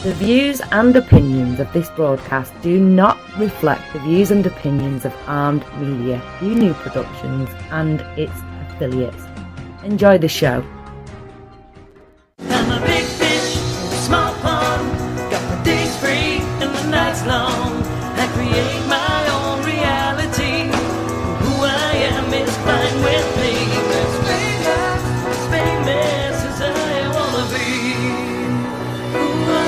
The views and opinions of this broadcast do not reflect the views and opinions of Armed Media, New Productions, and its affiliates. Enjoy the show. I'm a big fish in a small pond. Got my days free and the nights long. I create my own reality. Who I am is fine with me. As famous as I wanna be. Who I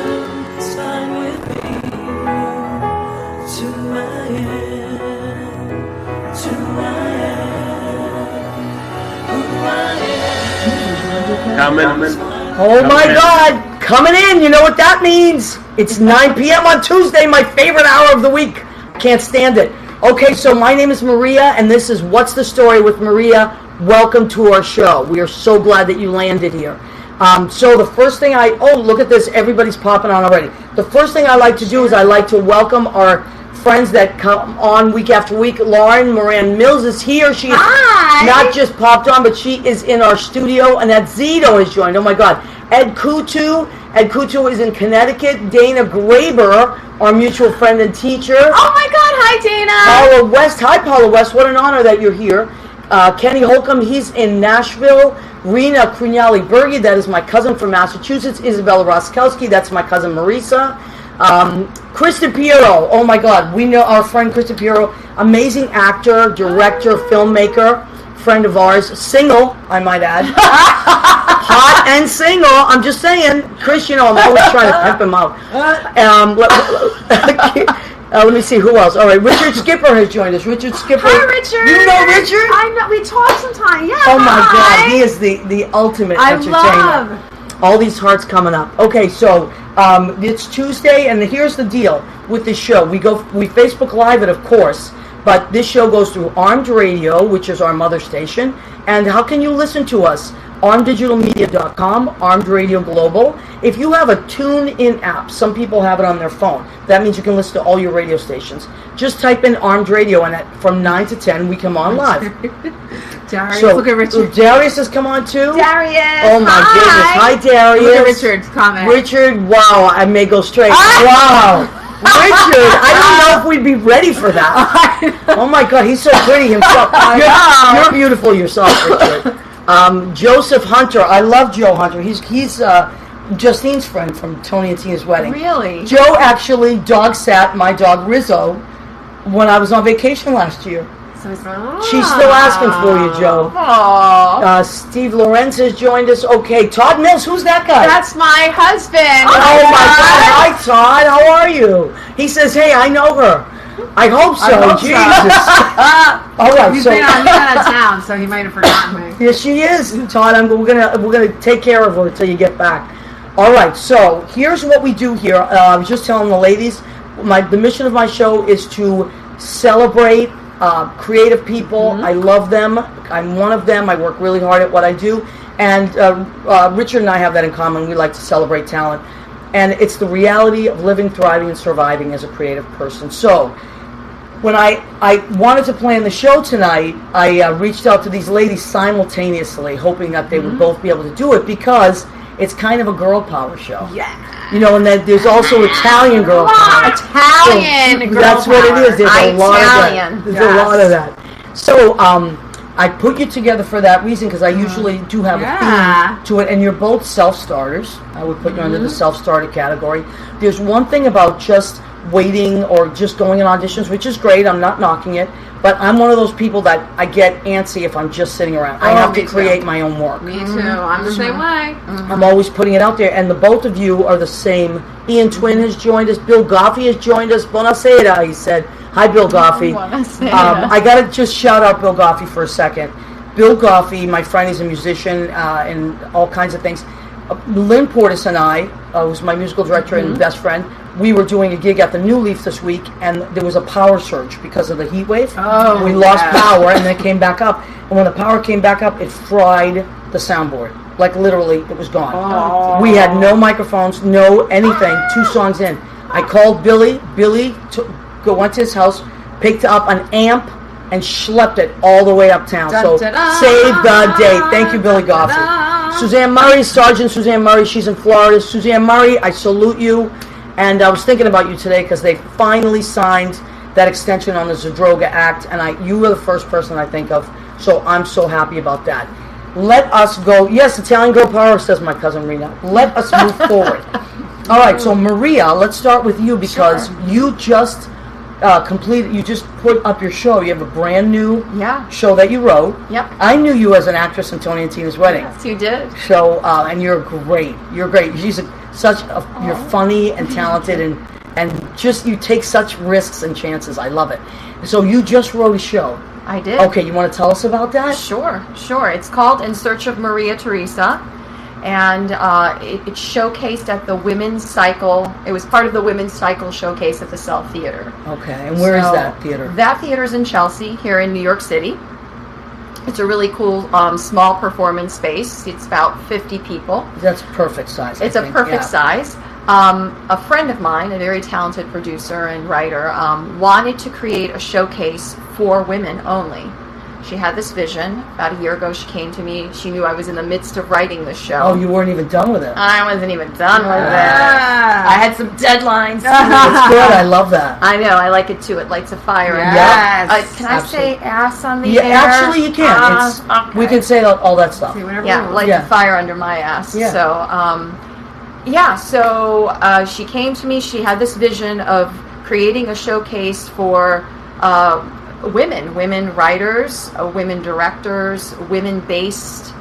am is fine with me. It's who I am. It's who I am. Who I am. Coming. Oh my God, coming in, you know what that means? It's 9 p.m. on Tuesday, my favorite hour of the week. Can't stand it. Okay, so my name is Maria, and this is What's the Story with Maria. Welcome to our show. We are so glad that you landed here. So the first thing look at this, everybody's popping on already. The first thing I like to do is I like to welcome our friends that come on week after week. Moran Mills is here. She is not just popped on, but she is in our studio. And that Zito has joined. Oh my God. Ed Kutu is in Connecticut. Dana Graber, our mutual friend and teacher. Oh my God. Hi, Dana. Paula West. Hi, Paula West. What an honor that you're here. Kenny Holcomb, he's in Nashville. Rena Krunali-Berge, that is my cousin from Massachusetts. Isabella Roskowski, that's my cousin Marisa. Kristen Piero, oh my God, we know our friend Kristen Piero, amazing actor, director, filmmaker, friend of ours, single, I might add. Hot and single, I'm just saying. Chris, you know, I'm always trying to pimp him out. Let me see who else. All right, Richard Skipper has joined us. Richard Skipper. Hi, Richard. You know Richard? I know. We talk sometime. Yeah. Oh my God, he is the ultimate entertainer. Love. All these hearts coming up. Okay, so it's Tuesday, and here's the deal with this show. We Facebook Live it, of course, but this show goes through Armed Radio, which is our mother station. And how can you listen to us? ArmedDigitalMedia.com, Armed Radio Global. If you have a TuneIn app, some people have it on their phone. That means you can listen to all your radio stations. Just type in Armed Radio, and from 9 to 10, we come on live. Darius, so, look at Richard. Darius has come on too? Darius, oh my goodness. Hi, Darius. Look at Richard's comment. Richard, wow, I may go straight. Wow. Richard, I don't know if we'd be ready for that. Oh my God, he's so pretty himself. You're beautiful yourself, Richard. Joseph Hunter, I love Joe Hunter. He's Justine's friend from Tony and Tina's wedding. Really? Joe actually dog sat my dog Rizzo when I was on vacation last year. She's still asking for you, Joe. Steve Lorenz has joined us. Okay, Todd Mills, who's that guy? That's my husband. Oh my God, hi Todd, how are you? He says, hey, I know her. I hope so. Jesus. All right, He's been out of town, so he might have forgotten me. Yes, she is, Todd. We're gonna take care of her until you get back. All right, so here's what we do here. I was just telling the ladies, the mission of my show is to celebrate creative people. I love them. I'm one of them. I work really hard at what I do, and Richard and I have that in common. We like to celebrate talent. And it's the reality of living, thriving, and surviving as a creative person. So, when I wanted to plan the show tonight, I reached out to these ladies simultaneously, hoping that they would both be able to do it, because it's kind of a girl power show. Yeah. You know, and then there's also Italian girl power. Italian girl that's power. That's what it is. There's a lot of that. Italian. There's a lot of that. So, I put you together for that reason, because I usually do have a theme to it, and you're both self-starters. I would put you under the self-starter category. There's one thing about just waiting or just going in auditions, which is great. I'm not knocking it, but I'm one of those people that I get antsy if I'm just sitting around. I have to create my own work. Me too. I'm the same way. I'm always putting it out there, and the both of you are the same. Ian Twin has joined us. Bill Goffey has joined us. Buonasera, he said. Hi, Bill Goffey. I got to just shout out Bill Goffey for a second. Bill Goffey, my friend, he's a musician and all kinds of things. Lynn Portis and I, who's my musical director and best friend, we were doing a gig at the New Leaf this week, and there was a power surge because of the heat wave. We lost power, and then it came back up. And when the power came back up, it fried the soundboard. Like, literally, it was gone. We had no microphones, no anything, 2 songs in. I called Billy. Billy went to his house, picked up an amp, and schlepped it all the way uptown. So, save the day. Thank you, Billy Goffey. Suzanne Murray, Sergeant Suzanne Murray, she's in Florida. Suzanne Murray, I salute you. And I was thinking about you today because they finally signed that extension on the Zadroga Act, and you were the first person I think of, so I'm so happy about that. Let us go. Yes, Italian Girl Power, says my cousin Rena. Let us move forward. All right, so Maria, let's start with you because you just you just put up your show. You have a brand new show that you wrote. Yep. I knew you as an actress in Tony and Tina's Wedding. Yes, you did. So, and you're great. You're great. You're funny and talented and just you take such risks and chances. I love it. So you just wrote a show. I did. Okay, you want to tell us about that? Sure. It's called In Search of Maria Teresa. And it showcased at the Women's Cycle. It was part of the Women's Cycle showcase at the Cell Theater. Okay, and where is that theater? That theater's in Chelsea, here in New York City. It's a really cool small performance space. It's about 50 people. That's perfect size. It's a perfect size. A friend of mine, a very talented producer and writer, wanted to create a showcase for women only. She had this vision. About a year ago, she came to me. She knew I was in the midst of writing this show. Oh, you weren't even done with it. I wasn't even done with it. I had some deadlines. That's good. I love that. I know. I like it too. It lights a fire. Yes. Can I say ass on the air? air? Yeah, actually you can. Okay. We can say all that stuff. Light the fire under my ass. Yeah. So, she came to me. She had this vision of creating a showcase for women writers, women directors, women-based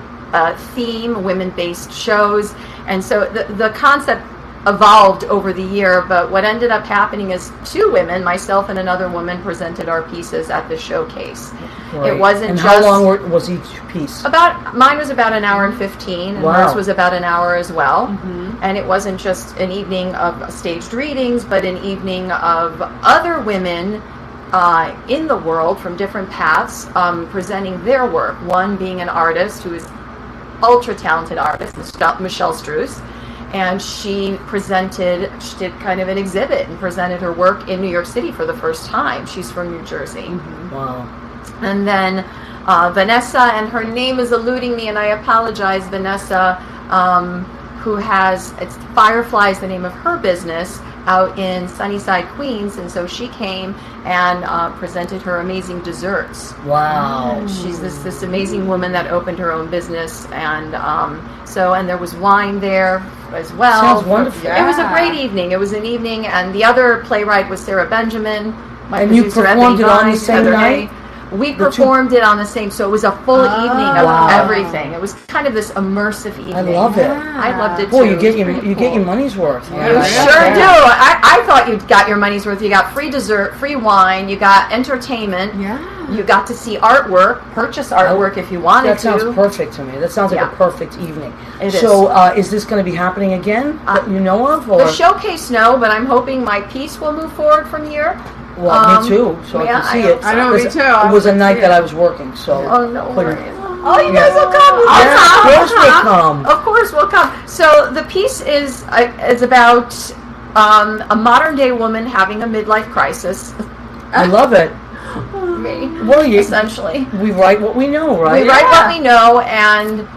theme, women-based shows. And so the concept evolved over the year, but what ended up happening is two women, myself and another woman, presented our pieces at the showcase. Right. It wasn't and just... how long was each piece? Mine was about an hour and 15, and hers was about an hour as well. Mm-hmm. And it wasn't just an evening of staged readings, but an evening of other women in the world from different paths presenting their work. One being an artist who is ultra talented artist, Michelle Struess, and she did kind of an exhibit and presented her work in New York City for the first time. She's from New Jersey. Mm-hmm. Wow. And then Vanessa, and her name is eluding me, and I apologize, Vanessa, who has, it's Fireflies, the name of her business, out in Sunnyside, Queens, and so she came and presented her amazing desserts. Wow. She's this amazing woman that opened her own business, and and there was wine there as well. Sounds wonderful. It was a great evening. It was an evening, and the other playwright was Sarah Benjamin. And you performed it on the same night? We performed it on the same, so it was a full evening of everything. It was kind of this immersive evening. I love it. I loved it too. Boy, you get your money's worth. You sure do. I thought you got your money's worth. You got free dessert, free wine, you got entertainment. Yeah. You got to see artwork, purchase artwork if you wanted to. That sounds perfect to me. That sounds like a perfect evening. It is. So, is this going to be happening again that you know of? Or? The showcase, no, but I'm hoping my piece will move forward from here. Well, me too, so I can see it. I know, me too. It was a night that I was working, so... Oh, no worries. Oh, you guys will come. Of course we'll come. Of course we'll come. So the piece is about a modern-day woman having a midlife crisis. I love it. Me. Well, essentially. We write what we know, right? We write what we know, and...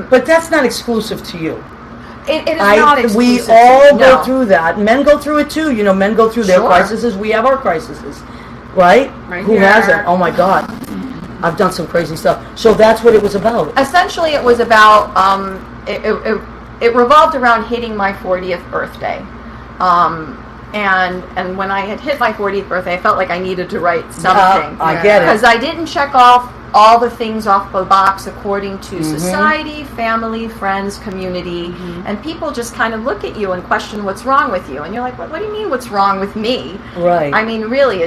but that's not exclusive to you. It is not exclusive. We all go through that. Men go through it too. You know, men go through their crises. We have our crises, right? Who hasn't? Oh my God, I've done some crazy stuff. So that's what it was about. Essentially, it was about. It revolved around hitting my 40th birthday, and when I had hit my 40th birthday, I felt like I needed to write something. I get it, because I didn't check off all the things off the box according to society, family, friends, community, and people just kind of look at you and question what's wrong with you, and you're like, what do you mean what's wrong with me? Right. I mean, really,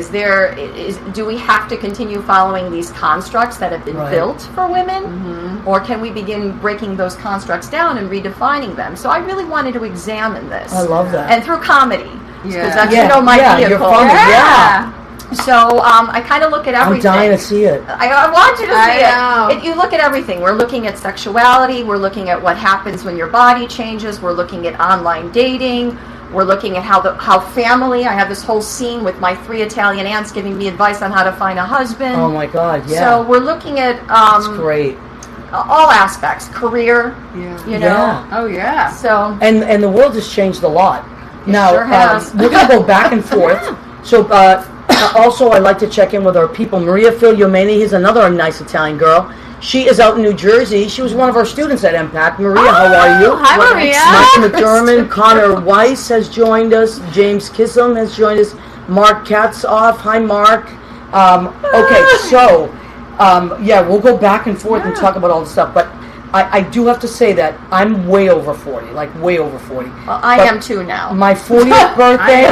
do we have to continue following these constructs that have been built for women, or can we begin breaking those constructs down and redefining them? So I really wanted to examine this. I love that. And through comedy, because that's my vehicle. You're funny. So I kind of look at everything. I'm dying to see it. I want you to see it. You look at everything. We're looking at sexuality. We're looking at what happens when your body changes. We're looking at online dating. We're looking at how family. I have this whole scene with my 3 Italian aunts giving me advice on how to find a husband. Oh my God, yeah. So we're looking at That's great. all aspects, career, you know. Yeah. Oh yeah. So And the world has changed a lot. Now, sure has. we're going to go back and forth. So, also, I'd like to check in with our people. Maria Filiomeni, he's another nice Italian girl. She is out in New Jersey. She was one of our students at Impact. Maria, how are you? Hi, Maria. Mike McDermott, Connor Weiss has joined us. James Kissam has joined us. Mark Katzoff. Hi, Mark. Okay, so, yeah, we'll go back and forth and talk about all this stuff. But I do have to say that I'm way over 40, like way over 40. well, I am too now. My 40th birthday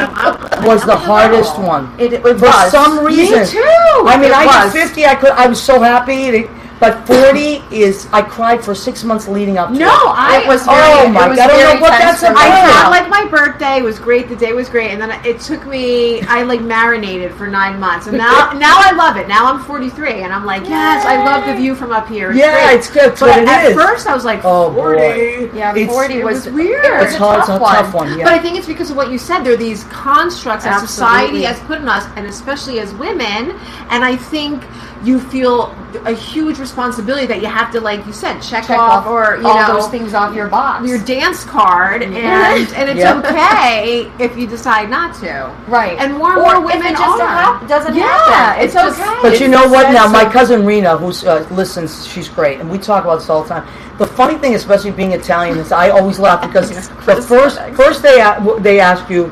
was the hardest one. It For was. some reason. Me too. I mean, It I was. did 50. I was so happy. But 40 is. I cried for 6 months leading up to No, it. It was Oh very, my it was God, I don't very know what tense that's for me. I about. had like my birthday was great. The day was great, and then it took me. I like marinated for 9 months, and now I love it. Now I'm 43, and I'm like, yes, I love the view from up here. It's Yeah, great. it's good. That's But what it at is. first, I was like, Oh, 40. boy. Yeah, It's- 40 it was was weird. It was It's hard. It's a tough one. But Yeah. I think it's because of what you said. There are these constructs that society Absolutely. has put on us, and especially as women. And I think you feel a huge responsibility that you have to, like you said, check off, or you all know, those things off your box. your dance card, and it's Yep. okay if you decide not to. right. And more and Or more women if it just are. doesn't Yeah, happen. it's just- okay. But you know what? said Now, my so- cousin Rena, who listens, she's great, and we talk about this all the time. The funny thing, especially being Italian, is I always laugh because the first they ask you,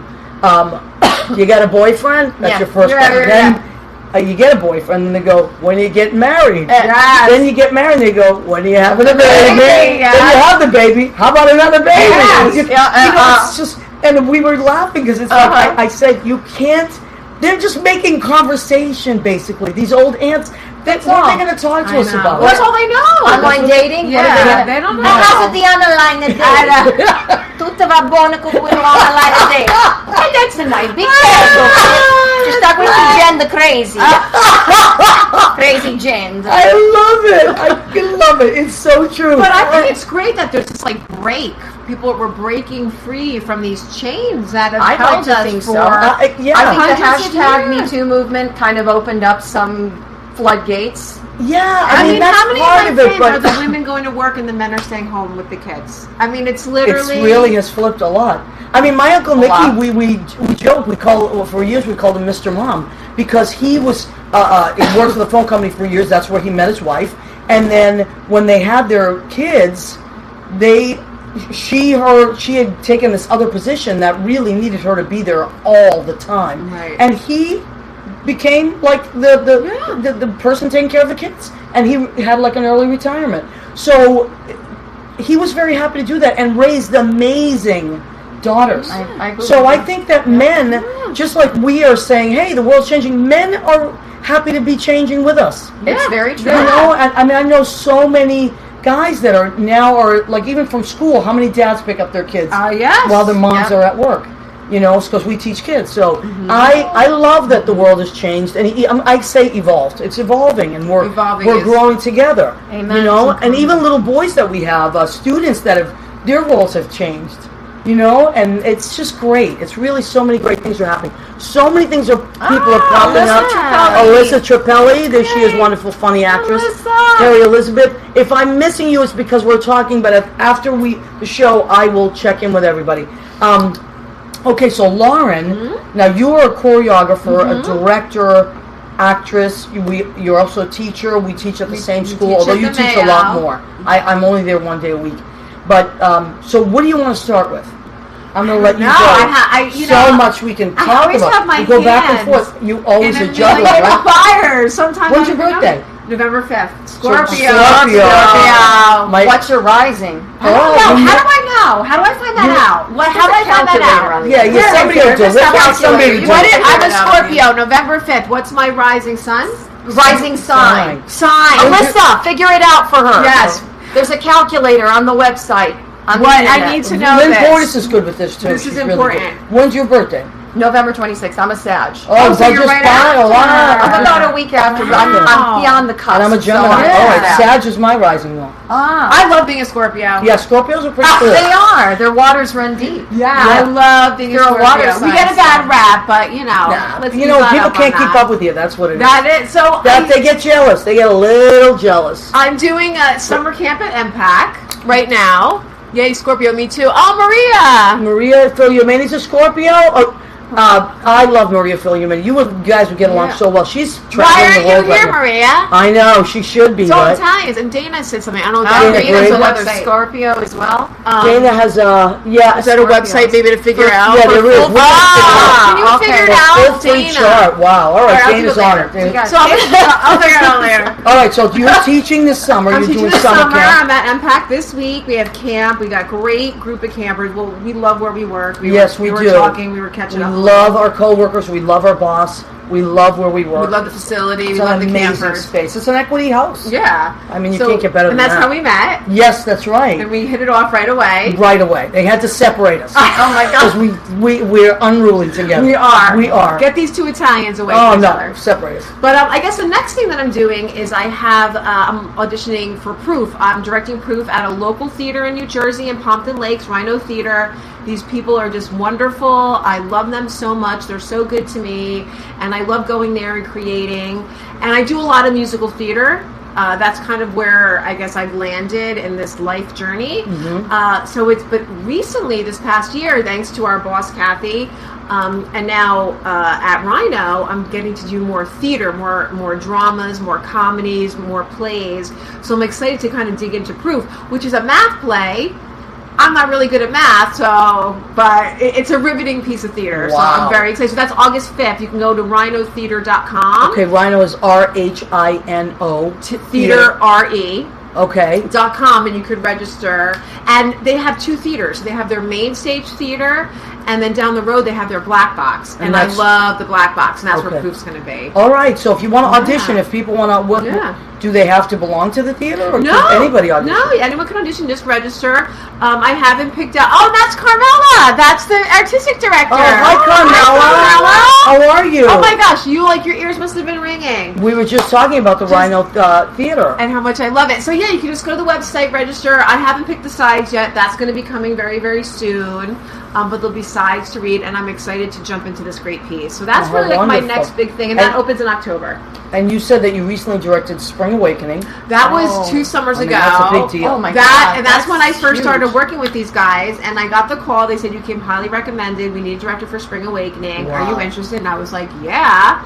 you got a boyfriend? That's Yeah. your first Yeah, question. yeah, Then you get a boyfriend, and they go, when you get married? Yes. Then you get married, and they go, when are you having a baby? Yeah. Then you have the baby. How about another baby? Yes. You know, it's just, and we were laughing because it's like I said, you can't. They're just making conversation, basically. These old aunts. What are they going to talk to I us know. about? That's all they know. Online dating? Yeah, What are they don't know. online na date. Tutto va buono con quello online na date. And that's a nice big candle. Just start with Jen the crazy. Crazy Jen. I love it. I love it. It's so true. But I think it's great that there's this like break. People were breaking free from these chains that have I'd like held to us think for. so. Yeah. I think the Hundreds of hashtag years. Me Too movement kind of opened up some floodgates. Yeah, I mean, that's how many part of of my it, friends are but the women going to work and the men are staying home with the kids? I mean, it's it literally. really has flipped a lot. I mean, my uncle Nicky, lot. we joke, for years we called him Mr. Mom because he was he worked for the phone company for years. That's where he met his wife, and then when they had their kids, she had taken this other position that really needed her to be there all the time, Right. and he became like the person taking care of the kids, and he had like an early retirement. So he was very happy to do that and raised amazing daughters. I agree So with I you. think that men, just like we are saying, hey, the world's changing, men are happy to be changing with us. It's very true. You know, and, I mean, I know so many guys that are now like even from school. How many dads pick up their kids Yes. while their moms Yeah. are at work? You know, it's because we teach kids. So Mm-hmm. I love that the world has changed, and I say evolved. It's evolving, and we're Evolving we're is- growing together. Amen. You know, and even little boys that we have, students that have their roles have changed. You know, and it's just great. It's really so many great things are happening. So many things are people are popping Alyssa up. Trapelli. Alyssa Trapelli, there she is, wonderful, funny actress. Alyssa. Carrie Elizabeth. If I'm missing you, it's because we're talking. But after the show, I will check in with everybody. Okay, so Lauren, now you are a choreographer, a director, actress. You're also a teacher. We teach at the same school, teach although at you the teach a lot Mayo. more. I'm only there 1 day a week. But so, what do you want to start with? I'm going to let you No, go. you so know, much we can I talk always about. have my We go back and hands forth. You always And a it juggler, really right? fires. Sometimes When's I your don't birthday? know. November 5th. Scorpio. Scorpio. What's your rising? I don't know. you How know- do I know? How do I find that out? How do I find that calculator out? on Yeah, yeah, somebody will do it. Let's get somebody to do What it. is, I'm a Scorpio, November 5th. What's my rising sun? Rising sign. Sign. Alyssa, figure it out for her. Yes. There's a calculator on the website. On the What I internet. need to know Lynn this. Portis is good with this too. This She's is really good. important. When's your birthday? November 26th. I'm a Sag. Oh, so you're right after. I'm about a week after. I'm beyond the cusp. And I'm a Gemini. So All right, Sag is my rising though. I love being a Scorpio. Yeah, Scorpios are pretty cool. They are. Their waters run deep. Yeah, I love being a You're a water Scorpio. We get a bad rap, but let's People can't keep up with you. That's what it is. That is. So They get jealous. They get a little jealous. I'm doing a summer camp at MPAC right now. Yay, Scorpio, me too. Oh, Maria Filiumeni's a Scorpio. I love Maria Filiumeni. You guys would get along so well. She's Why traveling aren't the you world here, right now. Maria? I know she should be. It's all Right? Italians. And Dana said something. I don't know. Dana Dana's Great. another website. Scorpio as well. Dana has a Is that a website maybe to figure out? Yeah, there is. Can you Okay. figure it out, Full free Dana? chart. Wow. All right, I'll do Dana's it on later. it. So I'll figure it out later. All right, so you're teaching this summer. I'm You're teaching doing this summer summer. camp. I'm at MPAC this week. We have camp. We got a great group of campers. Well, we love where we work. We Yes, were we do. talking. We were catching We up. love our coworkers. We love our boss. We love where we work. We love the facility. It's We an love the amazing campers. space. It's an equity house. Yeah. I mean, you can't get better than And that's that. how we met. Yes, that's right. And we hit it off right away. Right away. They had to separate us. Oh my Because God. we're unruly together. We are. We are. Get these two Italians away Oh from each no, other. separate us. But I guess the next thing that I'm doing is I'm auditioning for Proof. I'm directing Proof at a local theater in New Jersey in Pompton Lakes, Rhino Theater. These people are just wonderful. I love them so much. They're so good to me. And I love going there and creating. And I do a lot of musical theater. That's kind of where I guess I've landed in this life journey. But recently, this past year, thanks to our boss Kathy, and now at Rhino, I'm getting to do more theater, more dramas, more comedies, more plays. So I'm excited to kind of dig into Proof, which is a math play. I'm not really good at math, but it's a riveting piece of theater. So Wow. I'm very excited. So that's August 5th. You can go to rhinotheater.com. Okay, Rhino is RHINO. Theater, R-E. Okay. .com, and you could register. And they have two theaters. They have their main stage theater, and then down the road they have their black box. And I that's- love the black box, and that's where Okay. Proof's going to be. All right. So if you want to audition, if people want to, Yeah. do they have to belong to the theater, or No, can anybody audition? No, anyone can audition. Just register. I haven't picked out. Oh, that's Carmela. That's the artistic director. Oh, hi, Carmela. How are you? Oh my gosh, your ears must have been ringing. We were just talking about the Rhino Theater. And how much I love it. So yeah, you can just go to the website, register. I haven't picked the sides yet. That's going to be coming very, very soon. But there'll be sides to read, and I'm excited to jump into this great piece. So that's Oh, really like wonderful. my next big thing, and that opens in October. And you said that you recently directed Spring Awakening. That was 2 summers ago. That's a big deal. Oh my That God, and that's when I first huge. started working with these guys, and I got the call. They said you came highly recommended. We need a director for Spring Awakening. Are you Wow. interested? And I was like, yeah.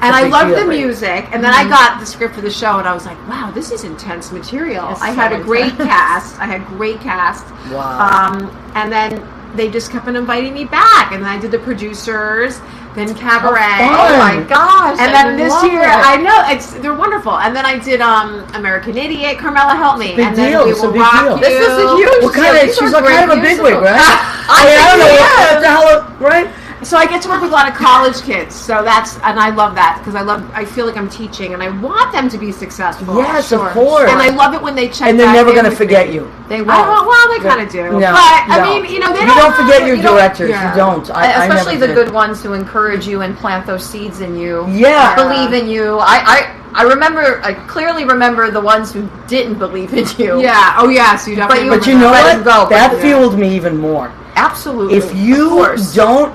And a I big loved deal, the right? music. And then I got the script for the show, and I was like, wow, this is intense material. It's I so had a great intense. cast. I had great cast. Wow. And then they just kept on inviting me back, and then I did the producers, then Cabaret. How Oh fun. my gosh! And I then this love year, it. I know they're wonderful. And then I did American Idiot. Carmela helped me. Big and then deal. We It's a Will big Rock deal. You. This is a huge. What kind of? These She's are a kind of a great bigwig, musicals. right? I don't know what the hell, right? So I get to work with a lot of college kids. So and I love that because I feel like I'm teaching, and I want them to be successful. Yes, Sure. of course. And I love it when they check. And they're back never in going to with forget me. you. They I won't. don't, well, they kind of do. No, but I no. mean, they don't. You don't forget your you don't- directors. yeah. You don't. I Especially never the did. good ones who encourage you and plant those seeds in you. Yeah. Believe in you. I clearly remember the ones who didn't believe in you. Yeah. Oh, yeah. So you definitely. But you know Let what? them go, That but- fueled me even more. Absolutely. If you Of course. don't,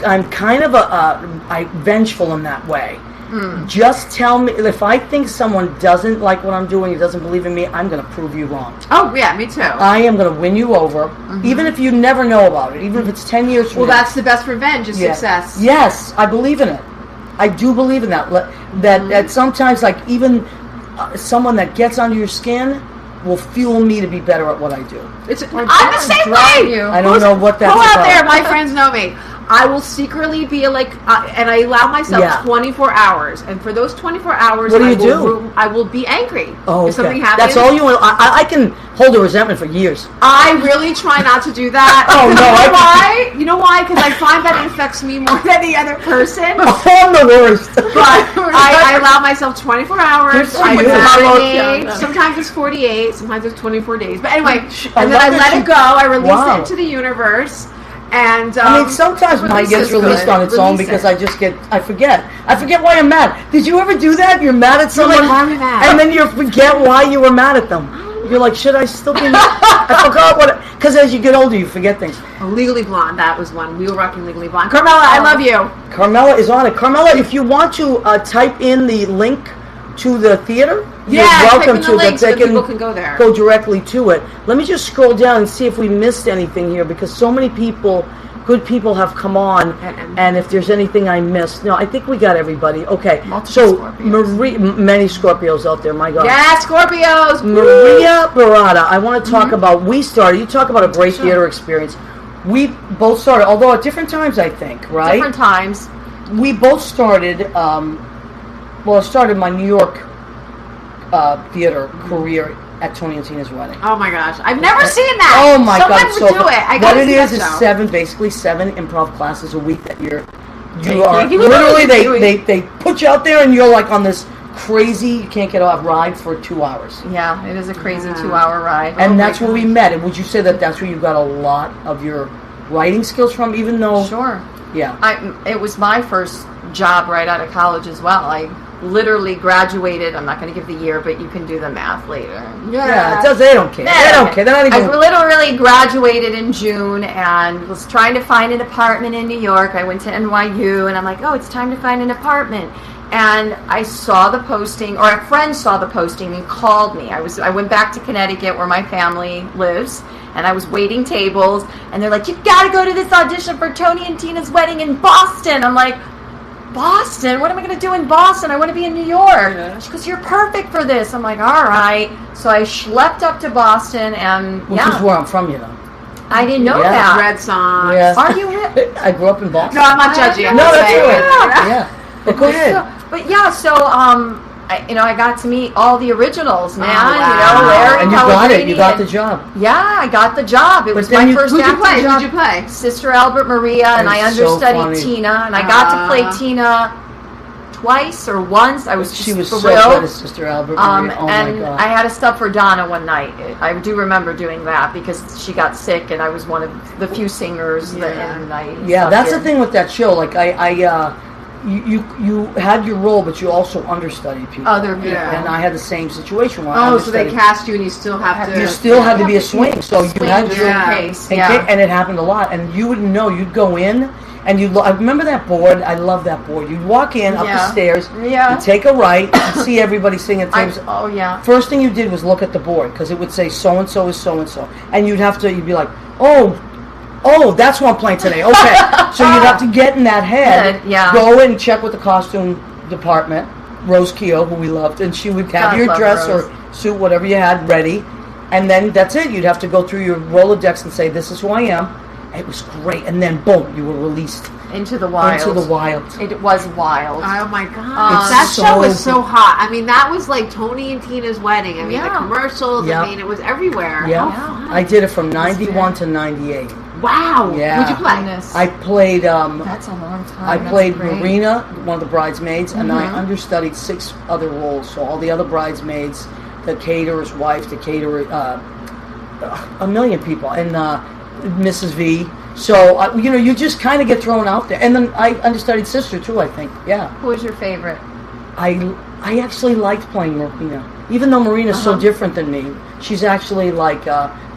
I'm kind of I vengeful in that way. Just tell me if I think someone doesn't like what I'm doing, doesn't believe in me, I'm going to prove you wrong. Oh, yeah. Me too. I am going to win you over, even if you never know about it, even if it's 10 years from Well, now. that's the best revenge is Yeah. success. Yes, I believe in it. I do believe in that. That sometimes, like even someone that gets under your skin will fuel me to be better at what I do. I'm the same drive way. you. I don't know what that's Go out about. there, my friends know me. I will secretly be like, and I allow myself Yeah. 24 hours, and for those 24 hours, What do I you will do? I will be angry Oh, if something okay. happens. That's all you want. I can hold a resentment for years. I really try not to do that. Oh, no, You know I- why? You know why? Because I find that it affects me more than the other person. I'm the worst. But I allow myself 24 hours. Good for I you. marinate. Sometimes it's 48. Sometimes it's 24 days. But anyway, I and then love I that let you- it go. I release Wow. it into the universe. And I mean, sometimes mine gets released on its own because I forget. I forget why I'm mad. Did you ever do that? You're mad at someone, why am I mad? and then you forget why you were mad at them. You're like, should I still be mad? I forgot what. Because as you get older, you forget things. Legally Blonde, that was one. We were rocking Legally Blonde. Carmela, I love you. Carmela is on it. Carmela, if you want to type in the link to the theater, you're welcome to, but they people can go there. Go directly to it. Let me just scroll down and see if we missed anything here, because so many people, good people, have come on, and if there's anything I missed. No, I think we got everybody. Okay, so many Scorpios out there, my God. Yeah, Scorpios! Maria Baratta, I want to talk about, you talk about a great theater experience. We both started, although at different times, I think, right? Different times. We both started, I started my New York theater career at Tony and Tina's wedding. Oh my gosh, I've never seen that. Oh my God! Someone would do it. I what it is seven improv classes a week that you are literally they put you out there and you're like on this crazy, you can't get off ride for 2 hours. Yeah, it is a crazy 2-hour ride. And that's where we met. And would you say that that's where you got a lot of your writing skills from, even though? Sure. Yeah. It was my first job right out of college as well. I literally graduated. I'm not going to give the year, but you can do the math later. Yeah, they don't care. They don't care. They're not even. I literally graduated in June and was trying to find an apartment in New York. I went to NYU, and I'm like, oh, it's time to find an apartment. And I saw the posting, or a friend saw the posting and called me. I went back to Connecticut where my family lives, and I was waiting tables, and they're like, you got to go to this audition for Tony and Tina's wedding in Boston. I'm like, Boston? What am I going to do in Boston? I want to be in New York. She goes, you're perfect for this. I'm like, all right. So I schlepped up to Boston, and Which is where I'm from, you know. I didn't know that. Red Sox. Yeah. Are you? I grew up in Boston. No, I'm not judging. I'm No, just that's saying. right. Yeah. But go ahead. I got to meet all the originals, man. wow. Larry, And you got it. You got the job. Yeah, I got the job. It was then my first Who'd you acting play? job. Who'd you play? Sister Albert Maria, and I That's so understudied funny. Tina, and I got to play Tina twice or once. I was She was so thrilled. good as Sister Albert Maria. Oh and my God. I had a stub for Donna one night. I do remember doing that because she got sick, and I was one of the few singers that in the night. Yeah, that's the thing with that show. Like you had your role, but you also understudied people. Other people. And I had the same situation. Where I Oh, so they understudied. cast you and you still have to... You still had to be a swing, so you had your case. and it happened a lot. And you wouldn't know. You'd go in, and I remember that board. I love that board. You'd walk in up the stairs. Yeah. You'd take a right. You'd see everybody singing at tables. Oh yeah. First thing you did was look at the board because it would say so and so is so and so, and you'd be like, oh, that's what I'm playing today. Okay, so you'd have to get in that head. Yeah. Go and check with the costume department, Rose Keogh, who we loved, and she would have God, your love dress Rose. or suit, whatever you had, ready, and then that's it. You'd have to go through your Rolodex and say, "This is who I am." It was great, and then boom, you were released Into the wild. into the wild. It was wild. Oh my God. That so show was so hot. I mean, that was like Tony and Tina's wedding. I mean, the commercials, Yeah. I mean, it was everywhere. Yeah, How fun. I did it from '91 to '98. Wow. Yeah. Who'd you play? Goodness. I played. That's a long time. I That's played great. Marina, one of the bridesmaids, and I understudied 6 other roles. So all the other bridesmaids, the caterer's wife, the caterer, a million people, and Mrs. V. So you just kind of get thrown out there. And then I understudied Sister too. I think, yeah. Who was your favorite? I actually liked playing Marina, even though Marina's so different than me. She's actually like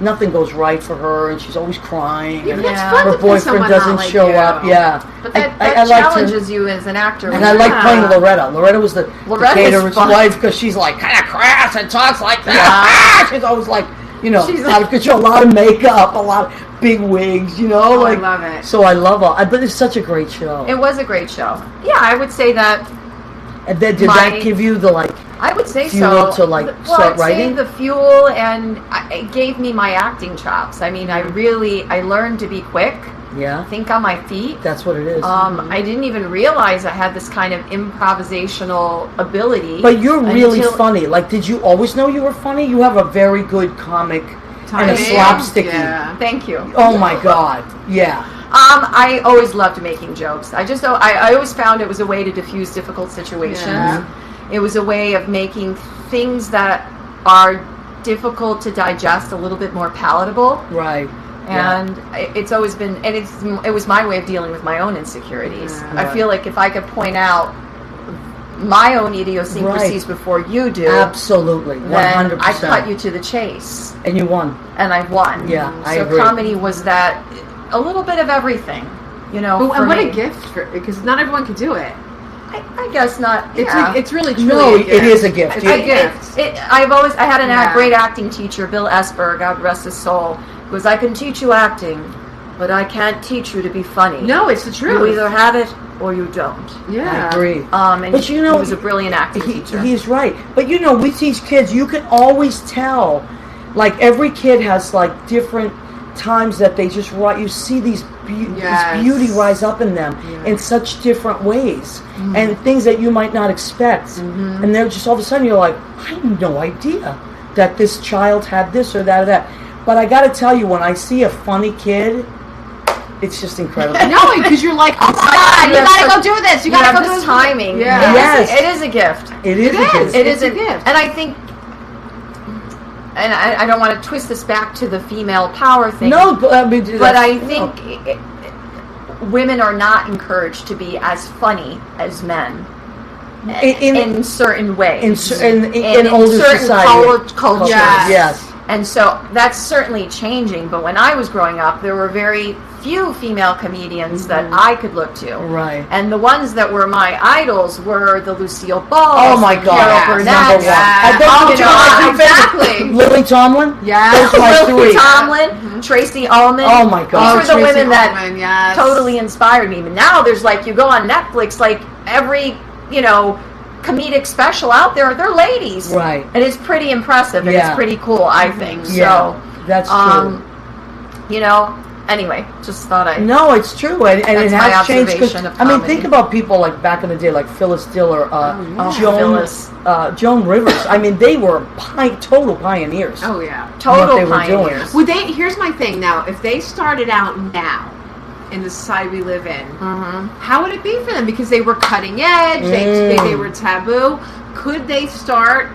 nothing goes right for her, and she's always crying. Yeah, and but it's fun her to play boyfriend someone doesn't not like show you. up. Yeah, But that I liked her. challenges you as an actor. And I like playing Loretta. Loretta was the Loretta's caterer's fun. wife because she's like kind of crass and talks like that. She's always like, She's out of control, a lot of makeup, a lot of big wigs, I love it. So I love all. But it's such a great show. It was a great show. Yeah, I would say that. And then did that give you the I would say fuel so. to start I'd writing? say the fuel, and it gave me my acting chops. I mean, I learned to be quick, Yeah, think on my feet. that's what it is. I didn't even realize I had this kind of improvisational ability. But you're really until- funny. Like, did you always know you were funny? You have a very good comic and a Timing. slapsticky. Yeah. Thank you. Oh my God! Yeah. I always loved making jokes. I always found it was a way to diffuse difficult situations. Yeah. It was a way of making things that are difficult to digest a little bit more palatable. Right. And it's always been, and it was my way of dealing with my own insecurities. I feel like if I could point out my own idiosyncrasies before you do, absolutely, 100%. then I cut you to the chase, and you won, and I've won. Yeah, I so agree. comedy was that a little bit of everything, you know. And what a gift, because not everyone can do it. I guess not. It's really truly. No, a gift. it is a gift. It's a gift. I had a great acting teacher, Bill Esper, God rest his soul, who goes, I can teach you acting, but I can't teach you to be funny. No, it's the truth. You either have it or you don't. Yeah, I agree. And but you know, he was a brilliant acting teacher. He's right. But you know, we teach kids. You can always tell. Like every kid has like different times that they just you see these this beauty rise up in them in such different ways, and things that you might not expect, and they're just all of a sudden you're like, I had no idea that this child had this or that or that. But I got to tell you, when I see a funny kid, it's just incredible. No, because you're like, oh my God, you gotta go do this. You gotta go do this. Timing. Yeah. It is a gift. It is a gift. It is a gift. And I think, and I don't want to twist this back to the female power thing. No, but I think women are not encouraged to be as funny as men in certain ways. In older certain society. cultures. Yes. And so that's certainly changing. But when I was growing up, there were very few female comedians that I could look to. Right. And the ones that were my idols were the Lucille Ball. Oh my God. Carol Number Burnett. one. Exactly. Lily Tomlin? Yeah. Those are my Lily three. Tomlin, Tracy Ullman. Oh my God. These were the Tracy women that Ullman, totally inspired me. But now there's like, you go on Netflix, like every, comedic special out there, they're ladies. Right. And it's pretty impressive and it's pretty cool, I think. Yeah, so that's true. Anyway, just thought I... No, it's true, and it has changed. Think about people like back in the day, like Phyllis Diller, Joan Rivers. I mean, they were total pioneers. Oh yeah, total pioneers. Would they? Here's my thing. Now, if they started out now in the society we live in, how would it be for them? Because they were cutting edge. They were taboo. Could they start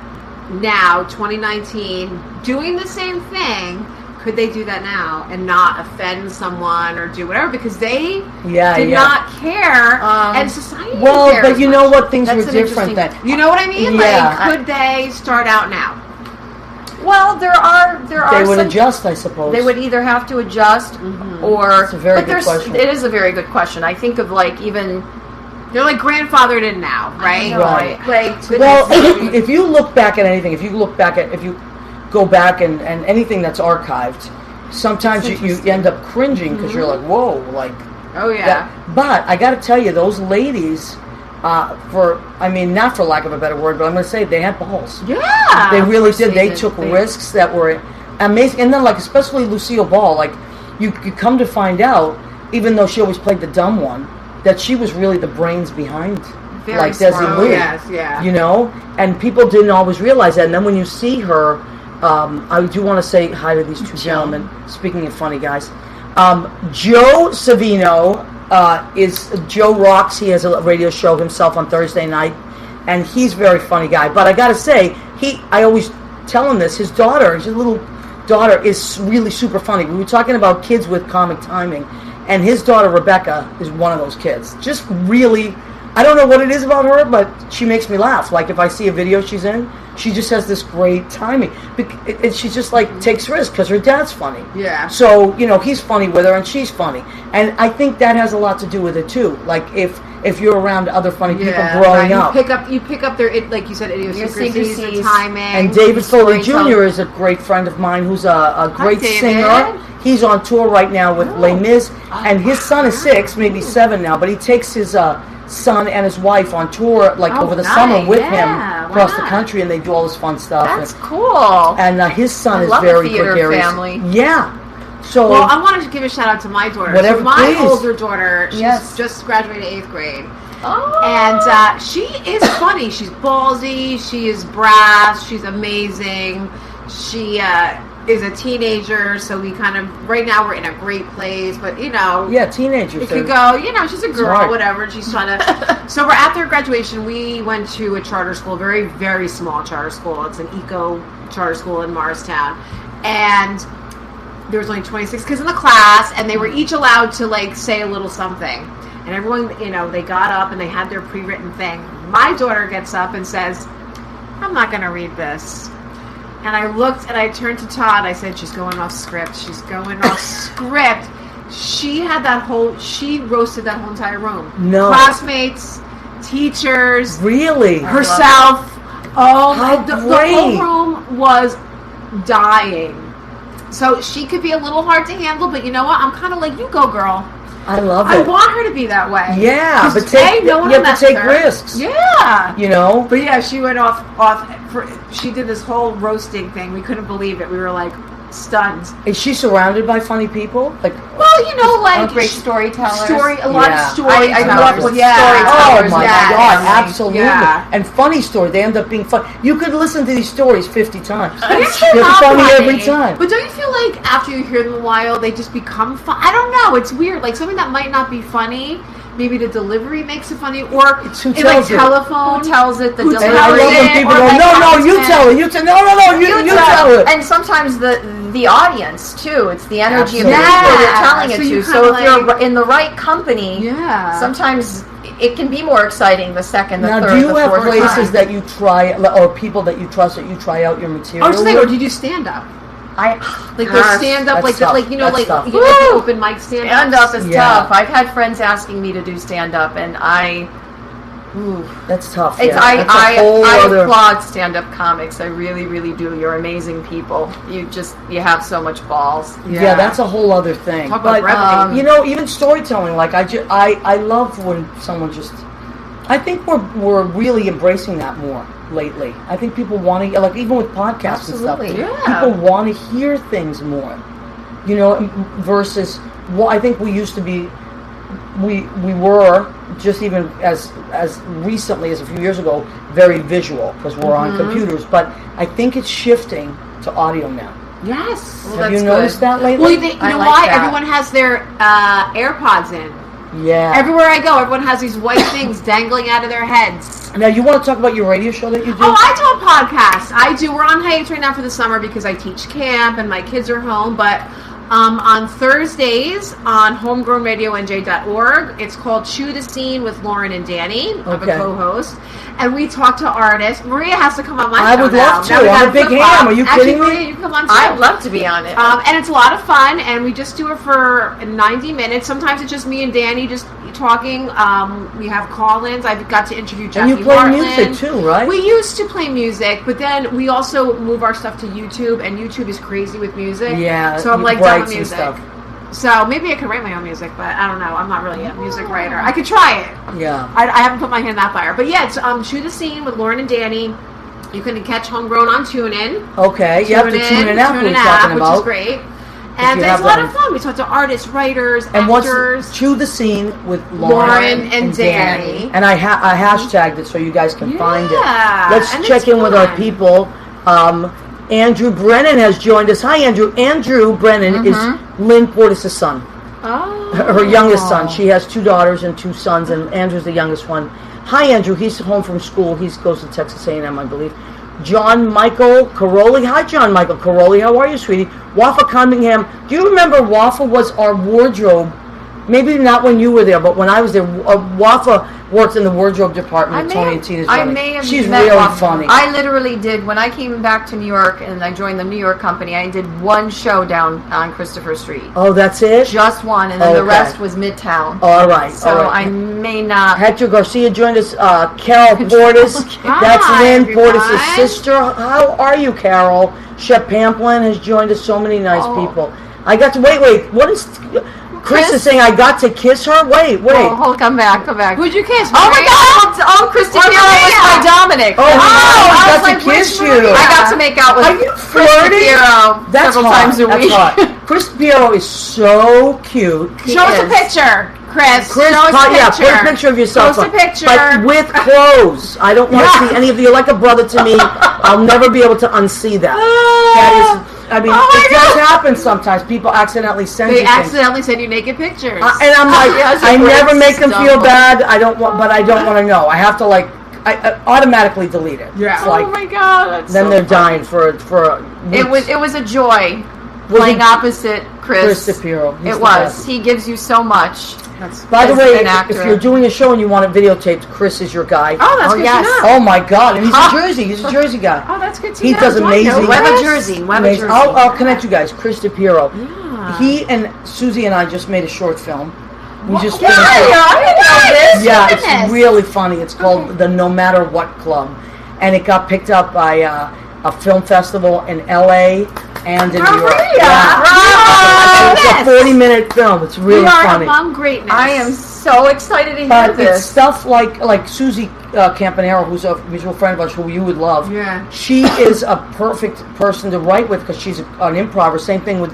now, 2019, doing the same thing? Could they do that now and not offend someone or do whatever because they did not care and society didn't care but as you much. know what, things were different then. You know what I mean? Yeah. Like, could they start out now? Well, there are. They would adjust, I suppose. They would either have to adjust or. It's a very good question. It is a very good question. I think of like even. They're like grandfathered in now, right? Right. If you look back at anything, if you go back and anything that's archived, sometimes you end up cringing because you're like, whoa, like. Oh yeah. But I got to tell you, those ladies, not for lack of a better word, but I'm going to say they had balls. Yeah. They really did. They took risks that were amazing, and then like especially Lucille Ball, like you come to find out, even though she always played the dumb one, that she was really the brains behind. Very Desi smart. Louie, Yes, yeah. And people didn't always realize that. And then when you see her, I do want to say hi to these two gentlemen. Speaking of funny guys, Joe Savino is Joe Rocks. He has a radio show himself on Thursday night, and he's a very funny guy. But I got to say, I always tell him this. His little daughter, is really super funny. We were talking about kids with comic timing, and his daughter Rebecca is one of those kids. Just really. I don't know what it is about her, but she makes me laugh. Like if I see a video she's in, she just has this great timing. And she just like takes risks because her dad's funny. Yeah. So, he's funny with her and she's funny. And I think that has a lot to do with it too. Like if you're around other funny people growing up. You pick up their, like you said, idiosyncrasies, the timing. And David Foley Jr. is a great friend of mine who's a great singer. He's on tour right now with Les Mis. And his son is 6, maybe 7 now, but he takes his son and his wife on tour over the summer with him across the country, and they do all this fun stuff. That's cool. And his son is love very the theater gregarious. family. Yeah. So well, I want to give a shout out to my daughter. Whatever, so my please. older daughter, she's just graduated 8th grade. Oh. And she is funny. She's ballsy. She is brass. She's amazing. She is a teenager, so we kind of right now we're in a great place. But teenagers. It could go. She's a girl, whatever. And she's trying to. So we're after graduation. We went to a charter school, very very small charter school. It's an eco charter school in Morristown, and there was only 26 kids in the class, and they were each allowed to like say a little something. And everyone, you know, they got up and they had their pre-written thing. My daughter gets up and says, I'm not going to read this. And I looked and I turned to Todd. I said, she's going off script. She's going off script. She roasted that whole entire room. No. Classmates, teachers. Really? Herself. How The great. whole room was dying. So she could be a little hard to handle, but you know what? I'm kind of like, you go, girl. I love I it. want her to be that way. Yeah, but no one you have to take her. risks. Yeah. You know? But yeah, she went off she did this whole roasting thing. We couldn't believe it. We were like stunned. Is she surrounded by funny people? Like, well, you know, like great storytellers. A lot of storytellers. I grew up with oh storytellers. my yeah. God, absolutely. Yeah. And funny stories. They end up being fun. You could listen to these stories 50 times. They're They're not funny every time. But don't you feel like after you hear them a while, they just become fun? I don't know. It's weird. Like something that might not be funny, maybe the delivery makes it funny, or It's who in tells like it. telephone. Who tells it? The Who delivery. And I love when it, people or go, like no, you content. tell it. You tell. No, you tell it. And sometimes the audience too. It's the energy of the Absolutely. people you're telling it So to. you So if kinda you're in the right company, Yeah. sometimes it can be more exciting the second, the Now, third, do you the have fourth places time. that you try, or people that you trust that you try out your material? I was saying, or with? do you do stand up? Like Gosh, there's stand up, that's like tough. like you know, That's like tough. you know, like open mic stand Stand up is Yeah. tough. I've had friends asking me to do stand up, and That's tough. It's, yeah. That's a whole I other. applaud stand-up comics. I really, really do. You're amazing people. You have so much balls. Yeah, that's a whole other thing. Talk about But brevity. you know, even storytelling. Like I love when someone just. I think we're really embracing that more lately. I think people want to, like, even with podcasts Absolutely, and stuff. yeah. People want to hear things more. You know, versus I think we used to be. We were just even as recently as a few years ago very visual because we're on computers, but I think it's shifting to audio now. Yes. Well, Have you that's noticed good. that lately? Well, you I know like why? that. Everyone has their AirPods in. Yeah. Everywhere I go, everyone has these white things dangling out of their heads. Now, you want to talk about your radio show that you do? Oh, I do a podcast. I do. We're on hiatus right now for the summer because I teach camp and my kids are home. But on Thursdays on homegrownradionj.org, it's called Chew the Scene with Lauren and Danny. I'm a Okay. co-host. And we talk to artists. Maria has to come on my I show would now. love to. Now we I'm gotta a big flip ham. flop. Are you Actually, kidding me? Maria, you can come on too. I'd love to be on it. And it's a lot of fun, and we just do it for 90 minutes. Sometimes it's just me and Danny just talking. We have call-ins. I've got to interview Jackie And you play Hartland. music too, right? We used to play music, but then we also move our stuff to YouTube, and YouTube is crazy with music. Yeah, So I'm like rights done with and music. stuff. So maybe I could write my own music, but I don't know. I'm not really a music writer. I could try it. Yeah. I haven't put my hand in that fire. But yeah, it's Chew the Scene with Lauren and Danny. You can catch Homegrown on TuneIn. Okay, you have to tune in out. TuneIn We're app, talking which about. is great. you And have it's a lot that of fun. We talk to artists, writers, And what's actors. Chew the Scene with Lauren and Danny. And I hashtagged it so you guys can find it. Yeah, Let's and check it's in with our fun. people. Andrew Brennan has joined us. Hi, Andrew. Andrew Brennan is Lynn Portis' son. Oh. Her youngest son. She has 2 daughters and 2 sons, and Andrew's the youngest one. Hi, Andrew. He's home from school. He goes to Texas A&M, I believe. John Michael Caroli. Hi, John Michael Caroli. How are you, sweetie? Wafa Cunningham. Do you remember Wafa was our wardrobe? Maybe not when you were there, but when I was there, Wafa worked in the wardrobe department at Tony and Tina's I Running. may have She's met really Wafa. funny. I literally did, when I came back to New York and I joined the New York company, I did one show down on Christopher Street. Oh, that's it? Just one, and then the Okay. rest was Midtown. All right. So all right. I may not... Hector Garcia joined us. Carol Portis. That's Hi, Lynn everyone. Portis' sister. How are you, Carol? Shep Pamplin has joined us. So many nice people. I got to wait. What is Chris is saying? I got to kiss her. Wait. Oh, come back. Who'd you kiss? Oh my God! Oh, Christy Piero was my Dominic. Oh, I got to like, kiss where's you. Maria? I got to make out with Are you Christy flirting? Piero That's several hot. times a That's week. hot. Chris Piero is so cute. Show us a is. picture, Chris. Chris, Show us a yeah, picture. put a picture of yourself. Show us a up. picture. But with clothes. I don't want to see any of you. You're like a brother to me. I'll never be able to unsee that. That is, I mean, it does happen sometimes. People accidentally send They you things. accidentally send you naked pictures. And I'm like, Yes, I it never was make them feel stumble. bad. I don't want, but I don't want to know. I have to I automatically delete it. Yeah. It's like, Oh my God! That's then so they're funny. dying for It was a joy. playing opposite Chris. Chris DePiero. He's It the was. best. He gives you so much. By the as way, an actor. if you're doing a show and you want it videotaped, Chris is your guy. Oh, that's good yes. to know. Oh my God! And he's a Jersey. He's a Jersey guy. Oh, that's good to He know. does Do I know amazing. Weather Chris? Jersey. Amazing. I'll connect you guys. Chris DePiero. Yeah. He and Susie and I just made a short film. We just Yeah, finished it. I didn't know this. Yeah, Goodness. it's really funny. It's called the No Matter What Club, and it got picked up by a film festival in LA and in New York. Bravo! It's a 40-minute film. It's really We are funny. among greatness. I am so excited to hear But it's this. stuff like Susie Campanero, who's a mutual friend of ours who you would love. Yeah. She is a perfect person to write with because she's an improver. Same thing with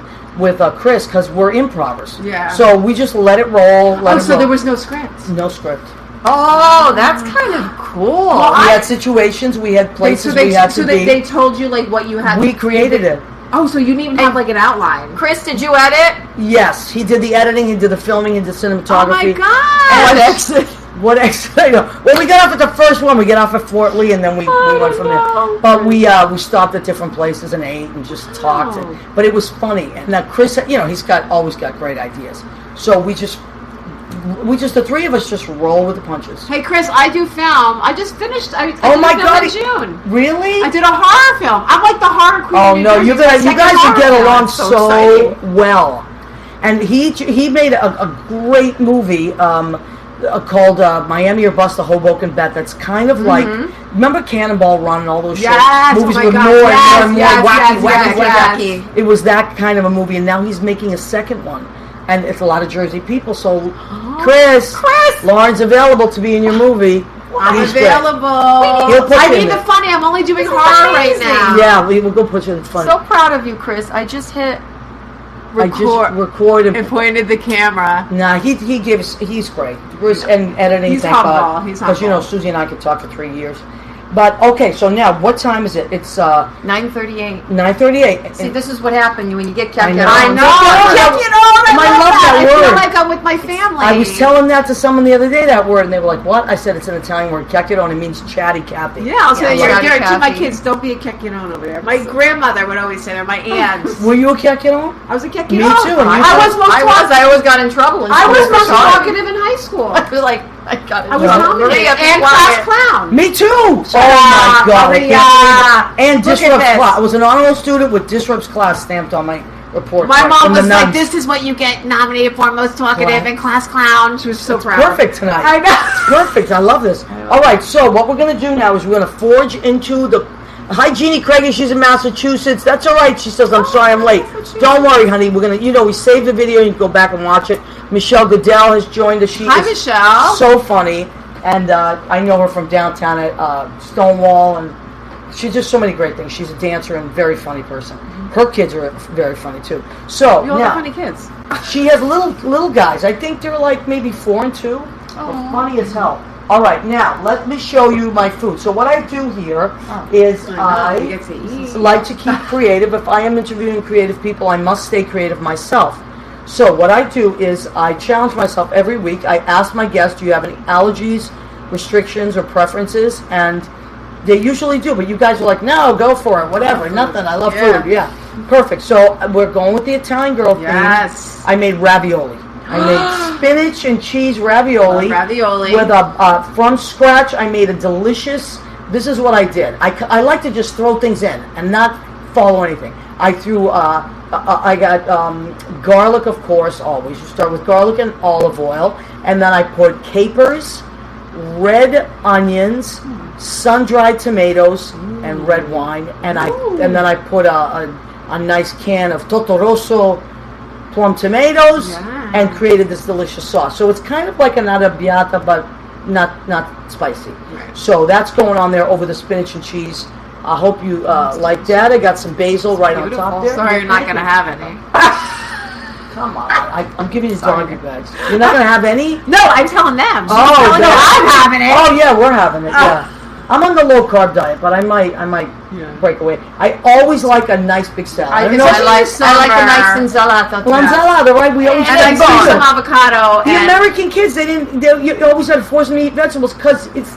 Chris because we're improvers. Yeah. So we just let it roll. Oh, so there was no script. no script. Oh, that's kind of cool. We had situations. We had places we had to be. They told you like what you had. We created it. Oh, so you didn't even have like an outline. Chris, did you edit? Yes, he did the editing. He did the filming. He did cinematography. Oh my God! And what exit? I know. Well, we got off at the first one. We got off at Fort Lee, and then we went from there. But we stopped at different places and ate and just talked. But it was funny. And now Chris, he's always got great ideas. So we just the three of us just roll with the punches. Hey Chris, I do film. I just finished. I Oh did my a film God! in June. Really? I did a horror film. I'm like the horror queen. Oh of New no, Jersey. you It's my guys second would horror get film. along It's so exciting. well. And he made a great movie called Miami or Bust, the Hoboken Bet. That's kind of like, remember Cannonball Run and all those Yes, movies oh my with God, more yes, and more yes, wacky, yes, wacky, yes. wacky. It was that kind of a movie, and now he's making a second one. And it's a lot of Jersey people. So, Chris, Lauren's available to be in your movie. I'm He's great. available. He'll put I you in need the it. funny. I'm only doing horror right amazing. now. Yeah, we'll go put you in fun. So proud of you, Chris. I just hit I just record and pointed the camera. Nah, he's great. Bruce and editing, He's thank humble. God. He's Because humble. Susie and I could talk for 3 years. But okay, so now what time is it? It's 9:38. 9:38. See, this is what happened when you get kept I know. at I home. know. I love that I word. feel like I'm with my family. I was telling that to someone the other day, that word, and they were like, "What?" I said it's an Italian word, cacchione, and it means Chatty Cathy. Yeah, I'll say Yeah, you're to my Cathy. kids, don't be a cacchione over there. My grandmother would always say that. My aunt. Were you a cacchione? I was a cacchione. Me too, and I was most I always got in trouble. In I was school for most talking. talkative in high school. I was like, I got it. I was nominated and class clown. Me too. Oh my God! I can't Maria. believe it. And Look at disrupts this. class. I was an honor roll student with disrupts class stamped on my report My card mom from the was like, nuns. "This is what you get nominated for, most talkative Class. and class clown." She was so proud. Perfect tonight. I know. It's perfect. I love this. All right, so what we're going to do now is we're going to forge into the... Hi, Jeannie Craigie. She's in Massachusetts. That's all right. She says, I'm sorry I'm late. Don't worry, honey. We're going to... we saved the video. You can go back and watch it. Michelle Goodell has joined us. She Hi, is Michelle. so funny. And I know her from downtown at Stonewall. And she's just so many great things. She's a dancer and very funny person. Her kids are very funny, too. So, You all now... have funny kids. She has little guys. I think they're like maybe 4 and 2. They're funny as hell. All right, now let me show you my food. So what I do here is I You get to eat. like to keep creative. If I am interviewing creative people, I must stay creative myself. So what I do is I challenge myself every week. I ask my guests, do you have any allergies, restrictions, or preferences? And they usually do, but you guys are like, no, go for it, whatever, nothing. I love food, yeah. Perfect. So we're going with the Italian girl theme. Yes. I made ravioli. I made spinach and cheese ravioli. Ravioli. With from scratch, I made a delicious, this is what I did. I like to just throw things in and not follow anything. I threw, I got garlic, of course, always. You start with garlic and olive oil. And then I put capers, red onions, sun-dried tomatoes, and red wine. And then I put a nice can of Totoroso plum tomatoes and created this delicious sauce. So it's kind of like an arrabbiata, but not spicy. Right. So that's going on there over the spinach and cheese. I hope you like that. I got some basil right on top there. Sorry, you're not going to have any. Come on. I'm giving you doggy bags. You're not going to have any? No, I'm telling them. Oh, I'm telling them I'm having it. Oh, yeah, we're having it, yeah. I'm on the low carb diet, but I might break away. I always like a nice big salad. I like a nice ensalada. Ensalada, right? We always and I do some avocado. The American kids, you always had to force them to eat vegetables because it's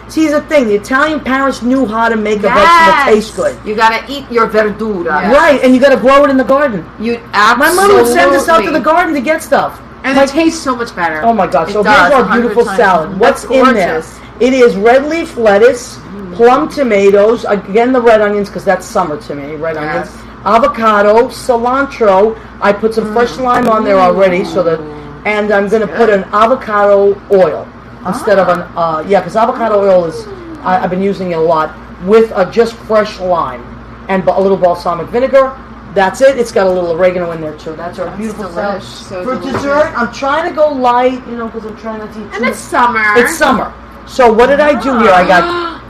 see, here's the thing: the Italian parents knew how to make a vegetable taste good. You gotta eat your verdura, right? And you gotta grow it in the garden. You absolutely. My mother would send us out to the garden to get stuff, and it tastes so much better. Oh my God! So here's our beautiful salad. What's in there? It is red leaf lettuce, plum tomatoes, again the red onions because that's summer to me, red onions, avocado, cilantro. I put some fresh lime on there already, and I'm going to put an avocado oil instead of because avocado oil is, I've been using it a lot, with just fresh lime and a little balsamic vinegar. That's it. It's got a little oregano in there too. That's our beautiful salad. For dessert, I'm trying to go light, because I'm trying not to eat too much. And it's summer. It's summer. So what did I do here?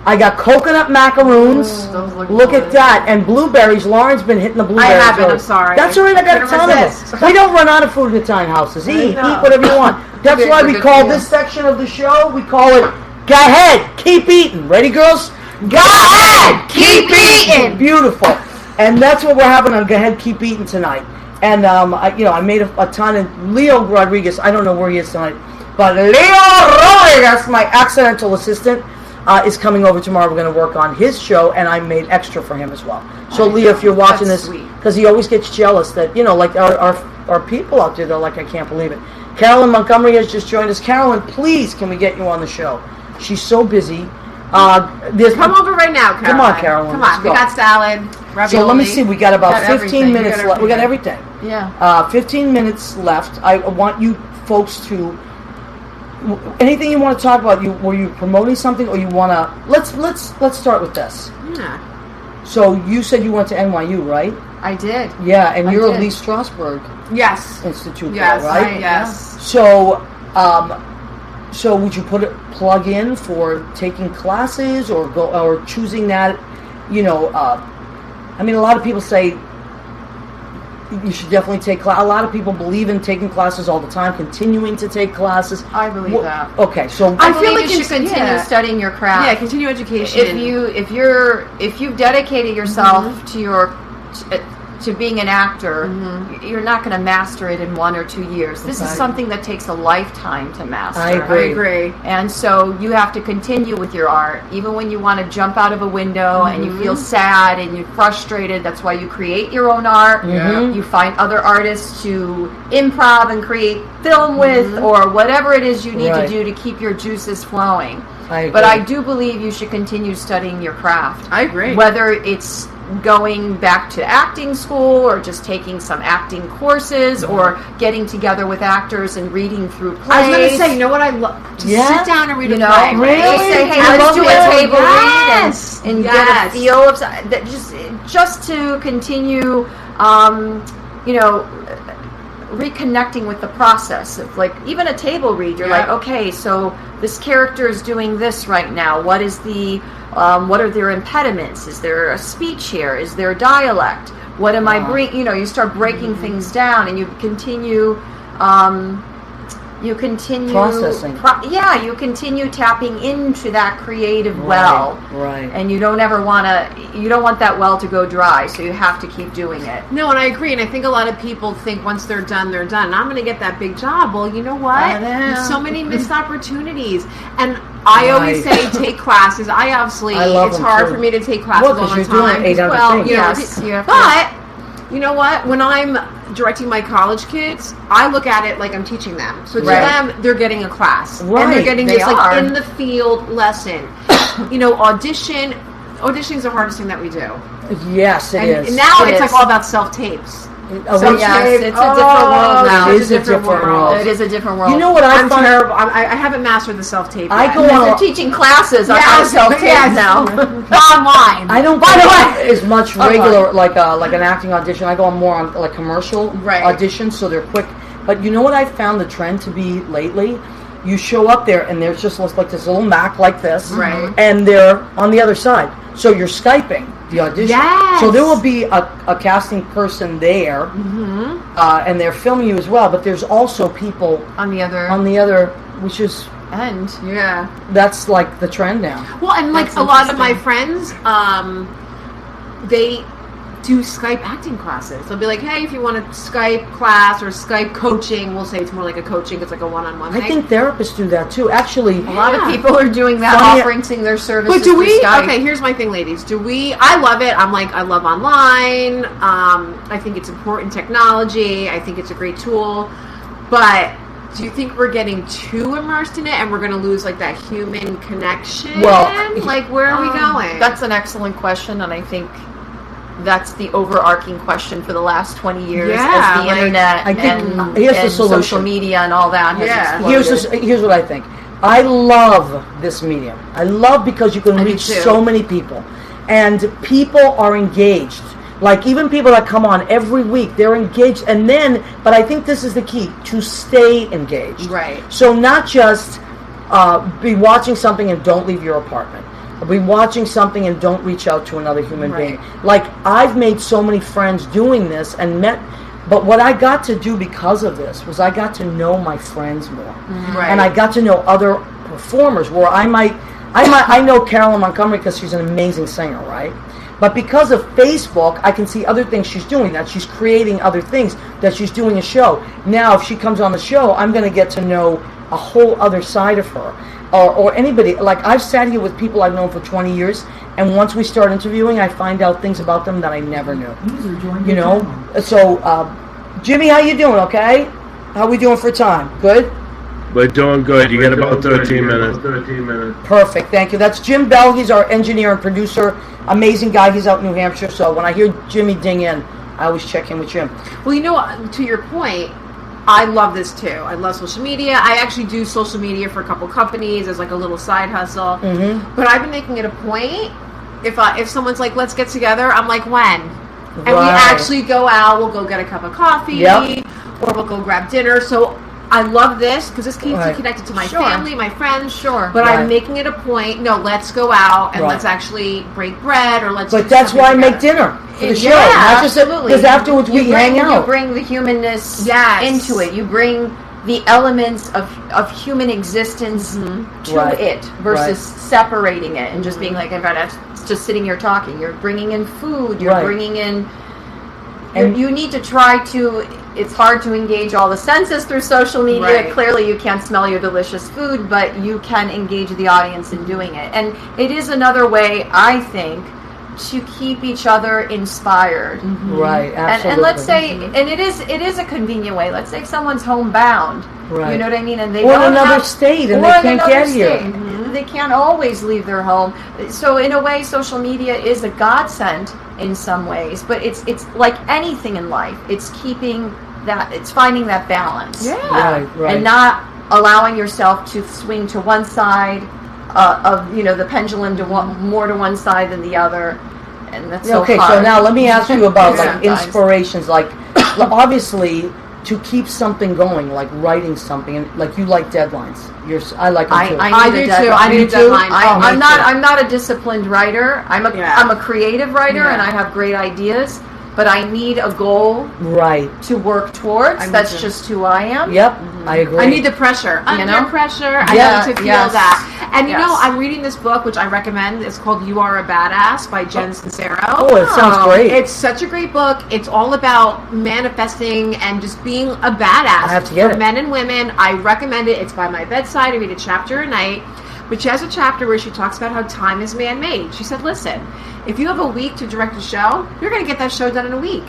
I got coconut macaroons. Look at that. And blueberries. Lauren's been hitting the blueberries. I haven't. I'm sorry. That's all right. I got a ton of them. We don't run out of food in Italian houses. Eat whatever you want. That's why we call this section of the show, we call it, go ahead, keep eating. Ready, girls? Go ahead, keep eating. Beautiful. And that's what we're having on Go Ahead, Keep Eating tonight. And I made a ton of Leo Rodriguez. I don't know where he is tonight. But Leo Rodriguez, my accidental assistant, is coming over tomorrow. We're going to work on his show, and I made extra for him as well. So, Leo, if you're watching this, because he always gets jealous that, like our people out there, they're like, I can't believe it. Carolyn Montgomery has just joined us. Carolyn, please, can we get you on the show? She's so busy. Come over right now, Carolyn. Come on, Carolyn. Come on. We got salad, ravioli. So let me see. We got about 15 minutes left. We got everything. Yeah. 15 minutes left. I want you folks to... Anything you want to talk about? Were you promoting something, or you want to? Let's start with this. Yeah. So you said you went to NYU, right? I did. Yeah, and you're at Lee Strasberg. Yes. Institute. Yes. There, right? Yes. So, so would you plug in for taking classes or choosing that? I mean, a lot of people say you should definitely take class. A lot of people believe in taking classes all the time, continuing to take classes. I believe that. Okay, so I feel like you should continue studying your craft. Yeah, continue education. If you've dedicated yourself to being an actor, you're not going to master it in 1 or 2 years. This is something that takes a lifetime to master. I agree. And so you have to continue with your art, even when you want to jump out of a window and you feel sad and you're frustrated. That's why you create your own art. You find other artists to improv and create film with, or whatever it is you need to do to keep your juices flowing. But I do believe you should continue studying your craft. I agree. Whether it's going back to acting school, or just taking some acting courses, or getting together with actors and reading through plays. I was going to say, you know what I love? Just sit down and read a play. Really? Say, hey, let's do a table read and get a feel of that. Just to continue, reconnecting with the process of, like, even a table read. You're like, okay, so this character is doing this right now. What is what are their impediments? Is there a speech here? Is there dialect? What am I bringing? You start breaking things down, and you continue processing. You continue tapping into that creative well. Right. And you don't want that well to go dry, so you have to keep doing it. No, and I agree. And I think a lot of people think once they're done, they're done. And I'm going to get that big job. Well, you know what? There's so many missed opportunities. And I always say take classes. It's hard for me to take classes all the time. Doing 8 out of 10. But you know what? When I'm directing my college kids, I look at it like I'm teaching them. So to them, they're getting a class. Right. And they're getting this in the field lesson. Auditioning is the hardest thing that we do. Yes, it is. And now it's like all about self-tapes. It's a different world now. It is a different world. It is a different world. You know what I'm terrible. I haven't mastered the self-tape yet. They're teaching classes on self-tape now. Online. I don't go as much regular like an acting audition. I go more on like commercial auditions, so they're quick. But you know what I found the trend to be lately you show up there and there's just looks like this little Mac like this, Right. and they're on the other side. So you're Skyping the audition. Yes. So there will be a casting person there, and they're filming you as well. But there's also people On the other, which is end. Yeah. that's like the trend now. Well, and like That's a lot of my interesting. friends, they do Skype acting classes. They'll be like, hey, if you want a Skype class or Skype coaching, we'll say it's more like a coaching, it's like a one-on-one thing. I think therapists do that too. Actually, A lot of people are doing that, Funny- offering their services. But do we? through Skype. Okay, here's my thing, ladies. I love it. I love online. I think it's important technology. I think it's a great tool. But do you think we're getting too immersed in it and we're going to lose like that human connection? Well, like where are we going? That's an excellent question, and I think that's the overarching question for the last 20 years Yeah, as the like, internet I think and, here's the and solution. social media and all that has Yeah. exploded. Here's what I think. I love this medium. I love because you can I do reach too. so many people, and people are engaged. Like even people that come on every week, they're engaged. And then, but I think this is the key to stay engaged. Right. So not just be watching something and don't leave your apartment. Or be watching something and don't reach out to another human being. Like I've made so many friends doing this and met. But what I got to do because of this was I got to know my friends more, Right. and I got to know other performers. Where I know Carolyn Montgomery because she's an amazing singer, right? But because of Facebook, I can see other things she's doing. That she's creating other things. That she's doing a show. Now, if she comes on the show, I'm going to get to know a whole other side of her, or anybody. Like I've sat here with people I've known for 20 years. And once we start interviewing, I find out things about them that I never knew. You know? So, Jimmy, how you doing, okay? How we doing for time? Good? We're doing good. You got about 13 minutes. Perfect, thank you. That's Jim Bell. He's our engineer and producer. Amazing guy. He's out in New Hampshire. So when I hear Jimmy ding in, I always check in with Jim. Well, you know, to your point, I love this too. I love social media. I actually do social media for a couple companies as like a little side hustle. Mm-hmm. But I've been making it a point. If someone's like, let's get together, I'm like, when? And we actually go out. We'll go get a cup of coffee, or we'll go grab dinner. So I love this because this keeps me connected to my family, my friends. Sure. But I'm making it a point. No, let's go out and let's actually break bread, or let's. But do that's why I something make dinner for the show. Yeah, Not just absolutely. because afterwards we hang out. You bring the humanness Yes. into it. You bring the elements of human existence to it versus separating it and just being like, it's just sitting here talking. You're bringing in food. You're bringing in. And you need to try to. It's hard to engage all the senses through social media. Right. Clearly, you can't smell your delicious food, but you can engage the audience in doing it. And it is another way, I think, to keep each other inspired. Right, absolutely. And let's say, and it is a convenient way. Let's say someone's homebound. Right. You know what I mean? And they Or in don't another have, state and or they in can't another get here. state. They can't always leave their home. So in a way, social media is a godsend in some ways. But it's like anything in life. It's keeping that. It's finding that balance. Right. And not allowing yourself to swing to one side of the pendulum to more to one side than the other. And that's so okay, hard. so now let me ask you about like Sometimes. inspirations. Like, obviously, to keep something going, like writing something, and like you like deadlines. I like them too. I do too. I You need too? deadlines. I'm not a disciplined writer. I'm a creative writer, and I have great ideas. But I need a goal to work towards. That's just who I am. Yep, I agree. I need the pressure. Under pressure. I need to feel that. And you know, I'm reading this book, which I recommend. It's called You Are a Badass by Jen Sincero. Oh, it sounds great. It's such a great book. It's all about manifesting and just being a badass. I have to get for it. men and women. I recommend it. It's by my bedside. I read a chapter a night. But she has a chapter where she talks about how time is man-made. She said, listen, if you have a week to direct a show, you're going to get that show done in a week.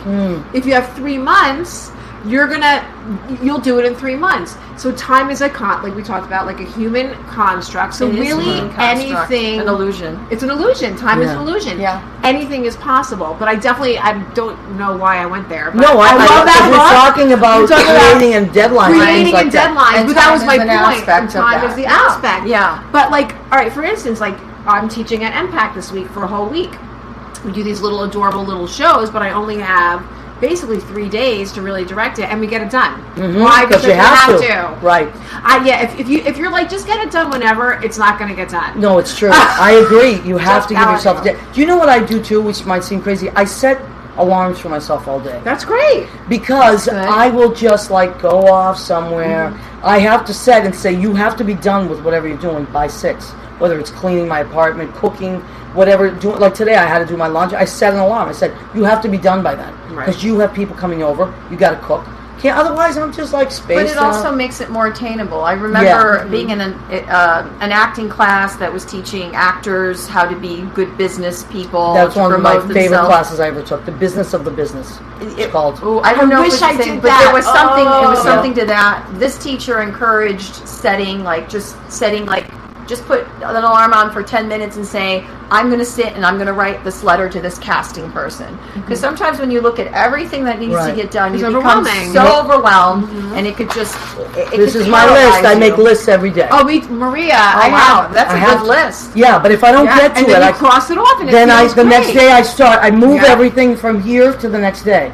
If you have 3 months, you'll do it in 3 months. So time is like we talked about, like a human construct. So It is a really human construct. anything, An illusion. It's an illusion. Time is an illusion. Yeah. Anything is possible. But I don't know why I went there. But No, I love that we're book. talking about creating and deadlines. Creating like and that. deadlines, And but that time was my is an point. aspect And of time that. is the Yeah. aspect. Yeah. But like, all right, for instance, like I'm teaching at MPAC this week for a whole week. We do these little adorable little shows, but I only have basically 3 days to really direct it, and we get it done. Why? Because you have to. Right. If you're like, just get it done whenever, it's not going to get done. No, it's true. I agree. You have to give yourself a day. Do you know what I do too, which might seem crazy? I set alarms for myself all day. That's great. Because I will just like go off somewhere. I have to set and say, you have to be done with whatever you're doing by 6. Whether it's cleaning my apartment, cooking, whatever. Like today I had to do my laundry. I set an alarm. I said, you have to be done by then. Because you have people coming over. You got to cook. Otherwise, I'm just like spaced out. But it also makes it more attainable. I remember being in an acting class that was teaching actors how to be good business people. That's one of my favorite classes I ever took. The business of the business. It's called. I don't know if I did, but there was something. It was something to that. This teacher encouraged just put an alarm on for 10 minutes and say, I'm going to sit and I'm going to write this letter to this casting person. Because sometimes when you look at everything that needs to get done, you become so overwhelmed, and it could just... This is my list. I make lists every day. Oh, Maria, that's a good list. Yeah, but if I don't get to and it, then I cross it off, and then the next day I move everything from here to the next day.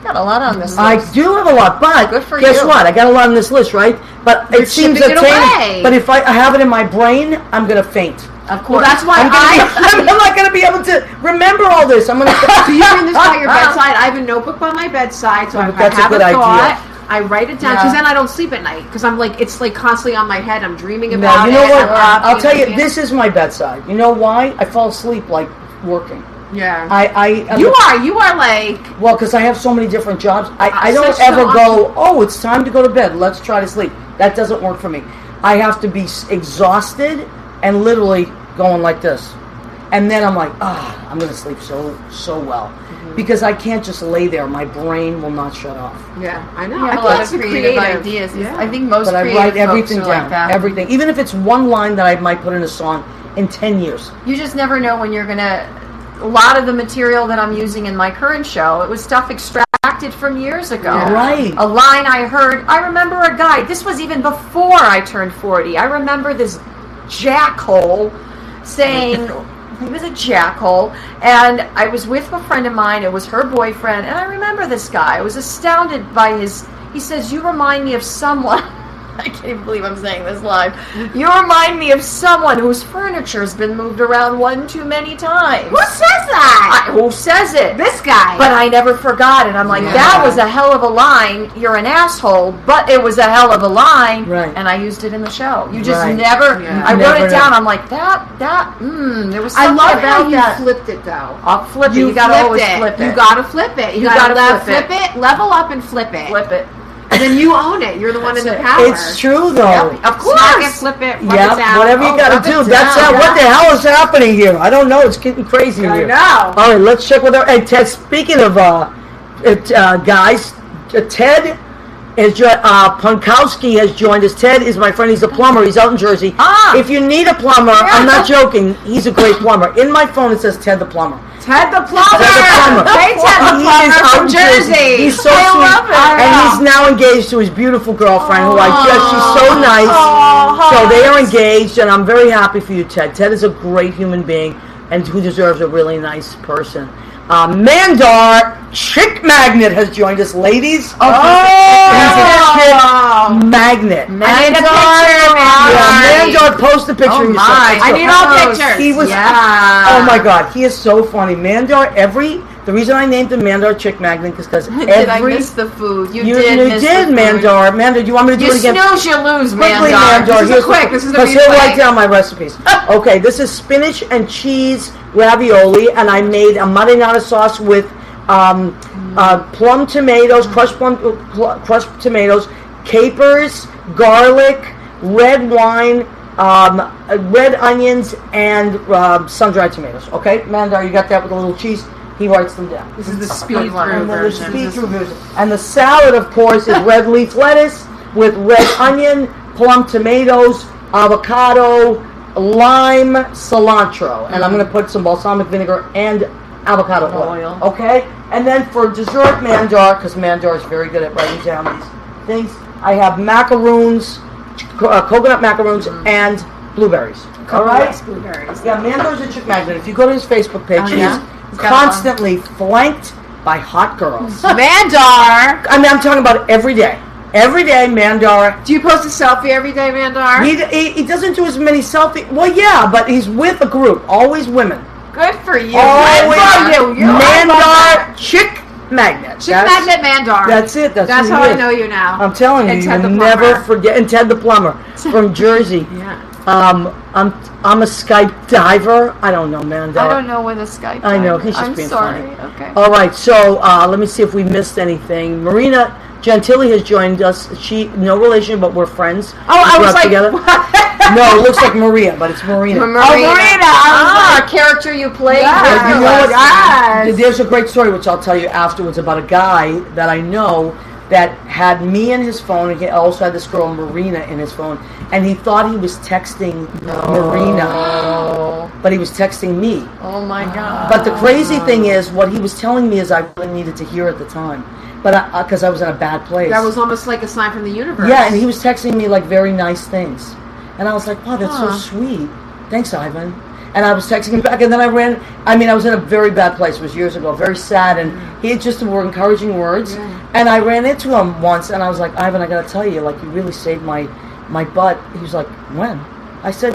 Got a lot on this list. I do have a lot, but guess what? I got a lot on this list, right? But it seems attaining. But if I have it in my brain, I'm going to faint. Of course. Well, that's why I'm not going to be able to remember all this. I'm going to. So you bring this by your bedside. I have a notebook by my bedside, so if I have a thought, I write it down, because then I don't sleep at night, because I'm like, it's like constantly on my head. I'm dreaming about it. You know what? I'll tell you, this is my bedside. You know why? I fall asleep like working. Yeah. You are like... Well, because I have so many different jobs. I don't ever go, oh, it's time to go to bed. Let's try to sleep. That doesn't work for me. I have to be exhausted and literally going like this. And then I'm like, I'm going to sleep so well. Because I can't just lay there. My brain will not shut off. Yeah, I know. You have a lot of creative ideas. Yeah. I think most creative folks are everything down. Like that. Everything. Even if it's one line that I might put in a song in 10 years. You just never know when you're going to... A lot of the material that I'm using in my current show, it was stuff extracted from years ago. Yeah. Right. A line I heard, I remember a guy, this was even before I turned 40. I remember this jackhole saying, he was a jackhole, and I was with a friend of mine, it was her boyfriend, and I remember this guy. I was astounded by he says, you remind me of someone. I can't even believe I'm saying this live. You remind me of someone whose furniture has been moved around one too many times. Who says that? Who says it? This guy. But I never forgot it. I'm like, that was a hell of a line. You're an asshole, but it was a hell of a line. Right. And I used it in the show. You just never... Yeah. I wrote it down. I'm like, there was something about how you flipped it, though. I'll flip it. You gotta always flip it. You gotta flip it. You gotta flip it. Level up and flip it. Flip it. And then you own it. You're the one in the power. It's true, though. Yep, of course. Smack it, flip it, rub it down. Whatever you got to do. That's what the hell is happening here? I don't know. It's getting crazy here. I know. All right, let's check with our... Hey, Ted, speaking of guys, Ted Punkowski has joined us. Ted is my friend. He's a plumber. He's out in Jersey. If you need a plumber, I'm not joking. He's a great plumber. In my phone, it says Ted the Plumber. Ted the Plumber. Hey, Ted the Plumber from Jersey. He's so sweet. And he's now engaged to his beautiful girlfriend, she's so nice. So they are engaged, and I'm very happy for you, Ted. Ted is a great human being and who deserves a really nice person. Mandar Chick Magnet has joined us, ladies. He's a chick magnet. I need a picture, Mandar, post a picture of yourself. I need all pictures. He was. Oh my God, he is so funny. Mandar, the reason I named him Mandar Chick Magnet is because Did I miss the food? You did, Mandar. Mandar, do you want me to do it again? You snooze, you lose, Quickly, Mandar. This is quick. This is the he'll write down my recipes. Okay, this is spinach and cheese ravioli, and I made a marinara sauce with plum tomatoes, crushed tomatoes, capers, garlic, red wine, red onions, and sun-dried tomatoes. Okay, Mandar, you got that with a little cheese? He writes them down. This is the speed-through version. And the salad, of course, is red leaf lettuce with red onion, plum tomatoes, avocado, lime, cilantro. And I'm going to put some balsamic vinegar and avocado oil. Okay? And then for dessert, Mandar, because Mandar is very good at writing down these things, I have macaroons, coconut macaroons, and blueberries. All right? Blueberries. Yeah, Mandar's a chick magnet. If you go to his Facebook page, he's constantly flanked by hot girls. Mandar. I mean, I'm talking about every day. Every day, Mandar. Do you post a selfie every day, Mandar? He doesn't do as many selfies. Well, yeah, but he's with a group. Always women. Good for you. Always Good for you. Mandar Chick Magnet. Chick Magnet Mandar. That's it. That's how he I is. know you now. I'm telling you, And you Ted will the never plumber. forget. And Ted the plumber from Jersey. Yeah. I'm a Skype diver. I don't know, Mandar. I don't know what a Skype. I know, is. he's just I'm being sorry. funny. Okay. All right, so let me see if we missed anything. Marina Gentili has joined us. She, no relation, but we're friends. Oh, I We was grew up like, together. No, it looks like Maria, but it's Marina. Marina. Marina. A character you played. Yeah, You know Yes. what? Yes. There's a great story which I'll tell you afterwards about a guy that I know that had me in his phone, and he also had this girl Marina in his phone, and he thought he was texting Marina, but he was texting me. Oh my God. But the crazy thing is, what he was telling me is I really needed to hear at the time, but because I was in a bad place. That was almost like a sign from the universe. Yeah, and he was texting me like very nice things, and I was like, wow, that's so sweet. Thanks, Ivan. And I was texting him back, and then I was in a very bad place. It was years ago, very sad, and he had just were encouraging words. Yeah. And I ran into him once, and I was like, Ivan, I gotta tell you, like, you really saved my butt. He was like, when? I said,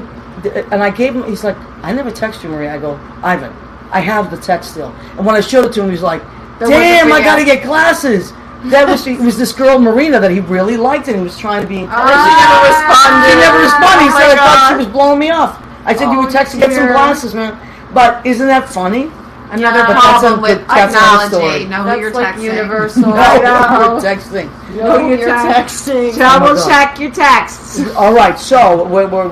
and I gave him, he's like, I never texted you, Maria. I go, Ivan, I have the text still. And when I showed it to him, he was like, damn, I gotta get glasses. That was, it was this girl, Marina, that he really liked, and he was trying to be encouraging. She never responded. She never responded. He Oh said, my I thought she God. was blowing me off. I said, you were texting, get some dear. glasses, man. But isn't that funny? Another Yeah. problem with that's another technology. story. Know who That's you're like texting. universal. No, I we're know. texting. No, you're text- texting. Double Oh my God. check your texts. All right, so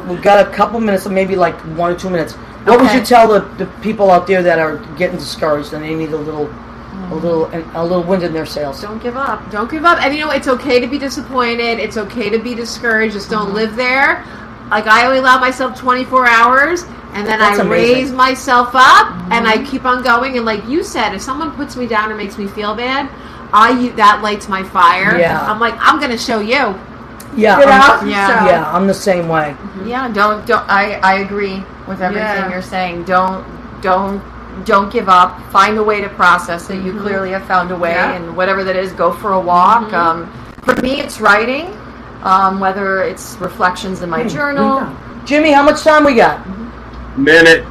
we've got a couple minutes, maybe like 1 or 2 minutes. What would Okay. you tell the people out there that are getting discouraged and they need a little wind in their sails? Don't give up. Don't give up. And you know, it's okay to be disappointed. It's okay to be discouraged. Just don't live there. Like, I only allow myself 24 hours, and then That's I amazing. raise myself up, and I keep on going. And like you said, if someone puts me down or makes me feel bad, that lights my fire. Yeah. I'm like, I'm going to show you. Yeah, You know? I'm, Yeah. yeah, I'm the same way. Yeah, don't. I agree with everything Yeah. you're saying. Don't give up. Find a way to process it. You clearly have found a way, Yeah. and whatever that is, go for a walk. For me, it's writing. Whether it's reflections in my journal. Jimmy, how much time we got? Minute.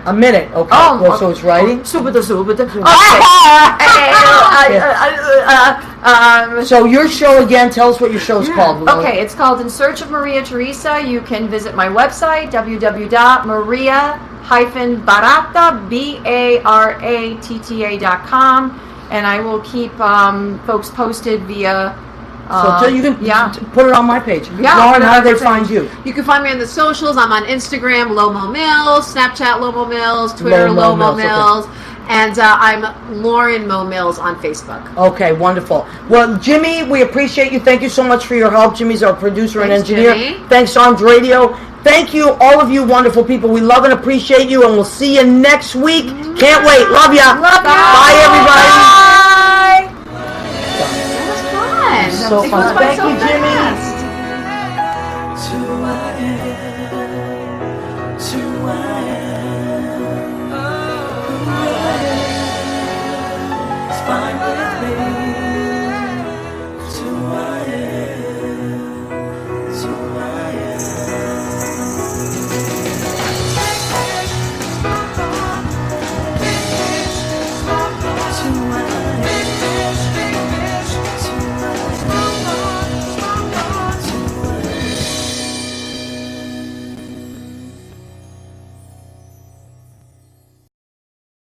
A minute. Okay. Oh, Well, so it's writing. Super. So your show again. Tell us what your show is called. Okay, it's called In Search of Maria Teresa. You can visit my website, www.maria-baratta, BARATTA.com, and I will keep folks posted via... So you can put it on my page. Yeah, Lauren, put it how on do your they find page. you? You can find me on the socials. I'm on Instagram, Lomo Mills, Snapchat, Lomo Mills, Twitter, Lomo Lomo Mills, Mills, and I'm Lauren Mo Mills on Facebook. Okay, wonderful. Well, Jimmy, we appreciate you. Thank you so much for your help. Jimmy's our producer and Thanks, engineer. Jimmy. Thanks, Armed Radio. Thank you, all of you wonderful people. We love and appreciate you, and we'll see you next week. Can't wait. Love ya. Love ya. Bye, everybody. Bye. That was fun. So It fun. goes by Thank so you, fast. Jimmy.